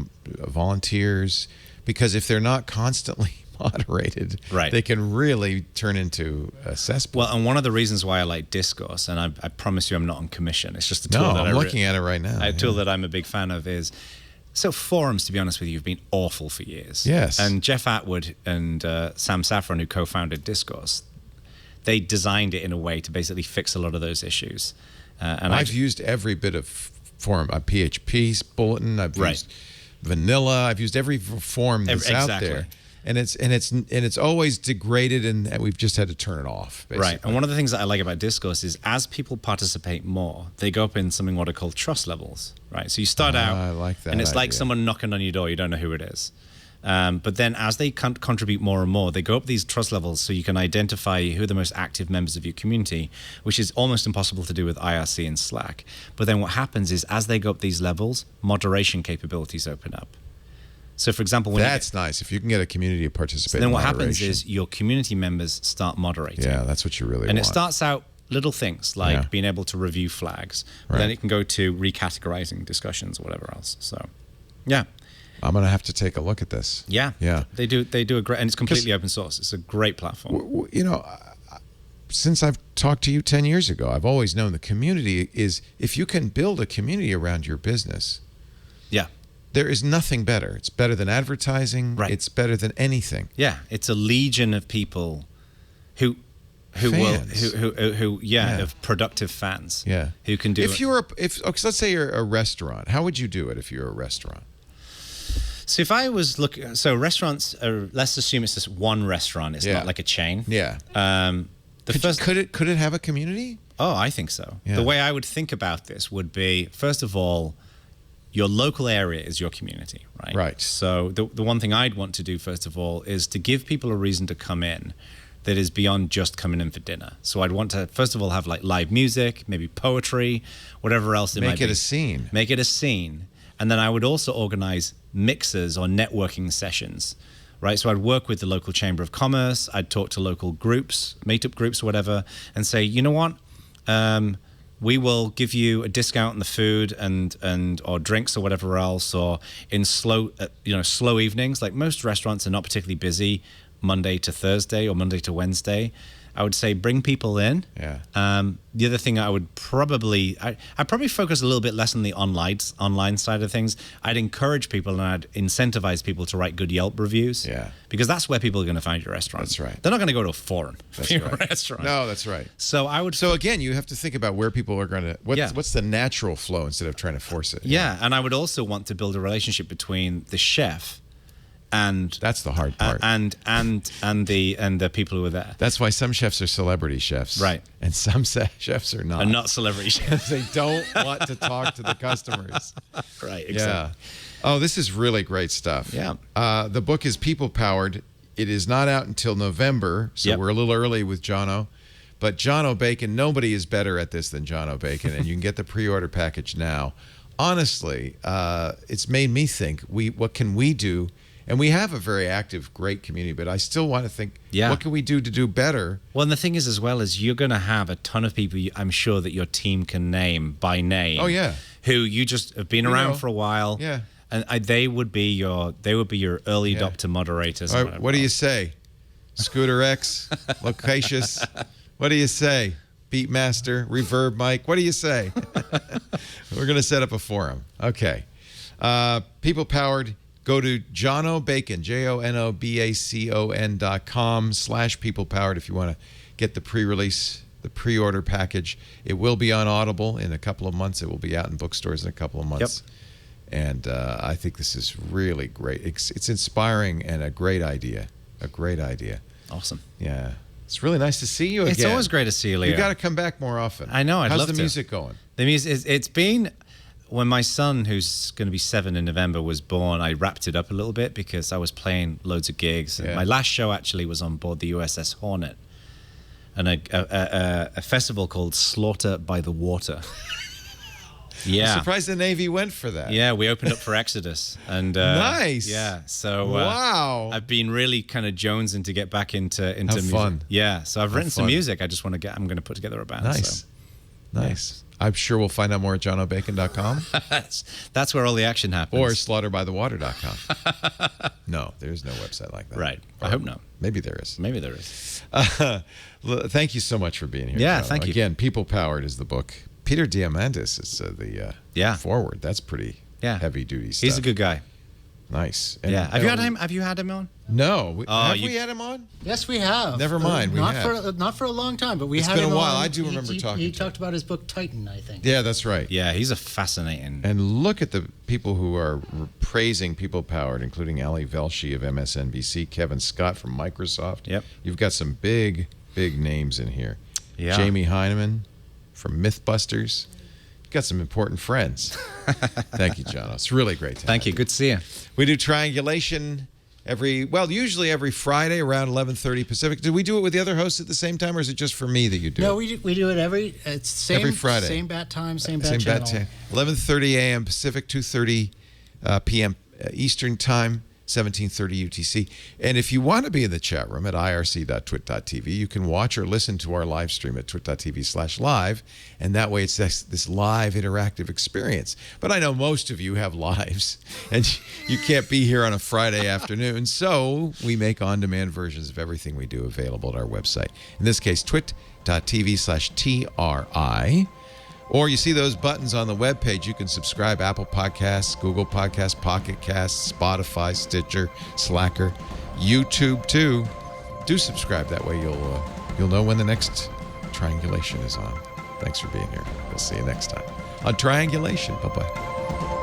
volunteers, because if they're not constantly moderated, Right. they can really turn into a cesspool. Well, and one of the reasons why I like Discourse, and I promise you I'm not on commission, it's just a tool no, that I'm looking at it right now. a tool that I'm a big fan of is, so forums, to be honest with you, have been awful for years. Yes. And Jeff Atwood and Sam Saffron, who co-founded Discourse, they designed it in a way to basically fix a lot of those issues. And I've used every bit of forum, PHP, Bulletin, I've Right. used Vanilla, I've used every form that's out Exactly. there. And it's always degraded, and we've just had to turn it off. Basically. Right. And one of the things that I like about Discourse is as people participate more, they go up in something what are called trust levels, right? So you start out, I like that and it's like idea. someone knocking on your door, you don't know who it is. But then as they contribute more and more, they go up these trust levels so you can identify who are the most active members of your community, which is almost impossible to do with IRC and Slack. But then what happens is as they go up these levels, moderation capabilities open up. So for example, when That's nice. If you can get a community to participate then in what happens moderation. is your community members start moderating. Yeah, that's what you really And want. it starts out little things like Yeah. being able to review flags. But Right. then it can go to recategorizing discussions or whatever else. So, yeah. I'm going to have to take a look at this. Yeah. Yeah. They do a great, and it's completely open source. It's a great platform. You know, since I've talked to you 10 years ago, I've always known the community is, if you can build a community around your business, Yeah. there is nothing better. It's better than advertising. Right. It's better than anything. Yeah. It's a legion of people who Fans. who Yeah. of productive fans. Yeah. Who can do If it. you're okay, let's say you're a restaurant, how would you do it if you're a restaurant? So if I was looking, so restaurants are, let's assume it's just one restaurant. It's Yeah. not like a chain. Yeah. The Could, first, could it have a community? Oh, I think so. Yeah. The way I would think about this would be, first of all, your local area is your community, right? Right. So the one thing I'd want to do, first of all, is to give people a reason to come in that is beyond just coming in for dinner. So I'd want to, first of all, have like live music, maybe poetry, whatever else it might be. Make it a scene. Make it a scene. And then I would also organize mixers or networking sessions, right? So I'd work with the local Chamber of Commerce. I'd talk to local groups, meetup groups or whatever, and say, you know what? we will give you a discount on the food and or drinks or whatever else, or in slow evenings. Like most restaurants are not particularly busy Monday to Thursday or Monday to Wednesday. I would say bring people in. Yeah. The other thing I would I'd probably focus a little bit less on the online side of things. I'd encourage people and I'd incentivize people to write good Yelp reviews. Yeah. Because that's where people are going to find your restaurant. That's right. They're not going to go to a forum for That's your right. restaurant. No, that's right. So I would. So again, you have to think about where people are going to. Yeah. What's the natural flow instead of trying to force it? Yeah, and I would also want to build a relationship between the chef and That's the hard part. and the people who are there. That's why some chefs are celebrity chefs, Right. And some chefs are not. And not celebrity chefs. They don't want to talk to the customers. Right, exactly. Yeah. Oh, this is really great stuff. Yeah. The book is People Powered. It is not out until November, so Yep. we're a little early with Jono. But John O'Bacon, nobody is better at this than John O'Bacon, and you can get the pre-order package now. Honestly, it's made me think, what can we do? And we have a very active, great community, but I still want to think, Yeah. what can we do to do better? Well, and the thing is, as well, is you're going to have a ton of people. I'm sure that your team can name by name. Oh, yeah. Who you just have been around know. for a while. Yeah. And they would be your early Yeah. adopter moderators. All or right, whatever what do you else. say? Scooter X, Loquacious. What do you say? Beatmaster, Reverb Mike. What do you say? We're going to set up a forum. Okay. People Powered. Go to John O'Bacon, JONOBACON.com/People Powered if you want to get the pre-release, the pre-order package. It will be on Audible in a couple of months. It will be out in bookstores in a couple of months. And I think this is really great. It's inspiring and a great idea. A great idea. Awesome. Yeah. It's really nice to see you again. It's always great to see you, Leo. You got to come back more often. I know, I'd How's love the to. music going? The music. It's been. When my son, who's going to be 7 in November, was born, I wrapped it up a little bit because I was playing loads of gigs. Yeah. My last show actually was on board the USS Hornet and a festival called Slaughter by the Water. Yeah. I'm surprised the Navy went for that. Yeah, we opened up for Exodus. And Nice. Yeah, so Wow. I've been really kind of jonesing to get back into music. fun. Yeah, so I've written some fun. music. I just want to I'm going to put together a band. Nice. So. Nice. I'm sure we'll find out more at JohnO'Bacon.com That's where all the action happens. or slaughterbythewater.com. No, there's no website like that. Right. I hope not. Maybe there is. Maybe there is. Thank you so much for being here. Yeah, John. thank you. Again, People Powered is the book. Peter Diamandis is the Yeah. forward. That's pretty heavy duty stuff. He's a good guy. Nice. And- Yeah. Have you had him? Have you had him on? No. Have you- we had him on? Yes, we have. Never mind, we not have. not for a long time, but we It's had been a him while. on. I do remember talking He to talked about his book Titan, I think. Yeah, that's right. Yeah, he's a fascinating. And look at the people who are praising People Powered, including Ali Velshi of MSNBC, Kevin Scott from Microsoft. Yep. You've got some big names in here. Yeah. Jamie Heineman from Mythbusters. You've got some important friends. Thank you, John. It's really great to Thank have you. Good to see you. We do Triangulation usually every Friday around 11:30 Pacific. Do we do it with the other hosts at the same time, or is it just for me that you do No, it? we do it every Friday. same bat time, same bat channel. time. 11:30 a.m. Pacific, 2:30 p.m. Eastern Time, 17:30 UTC. And if you want to be in the chat room at irc.twit.tv, you can watch or listen to our live stream at twit.tv/live, and that way it's this live interactive experience. But I know most of you have lives, and you can't be here on a Friday afternoon, so we make on-demand versions of everything we do available at our website. In this case, twit.tv/TRI. Or you see those buttons on the webpage. You can subscribe Apple Podcasts, Google Podcasts, Pocket Casts, Spotify, Stitcher, Slacker, YouTube too. Do subscribe. That way you'll know when the next Triangulation is on. Thanks for being here. We'll see you next time on Triangulation. Bye-bye.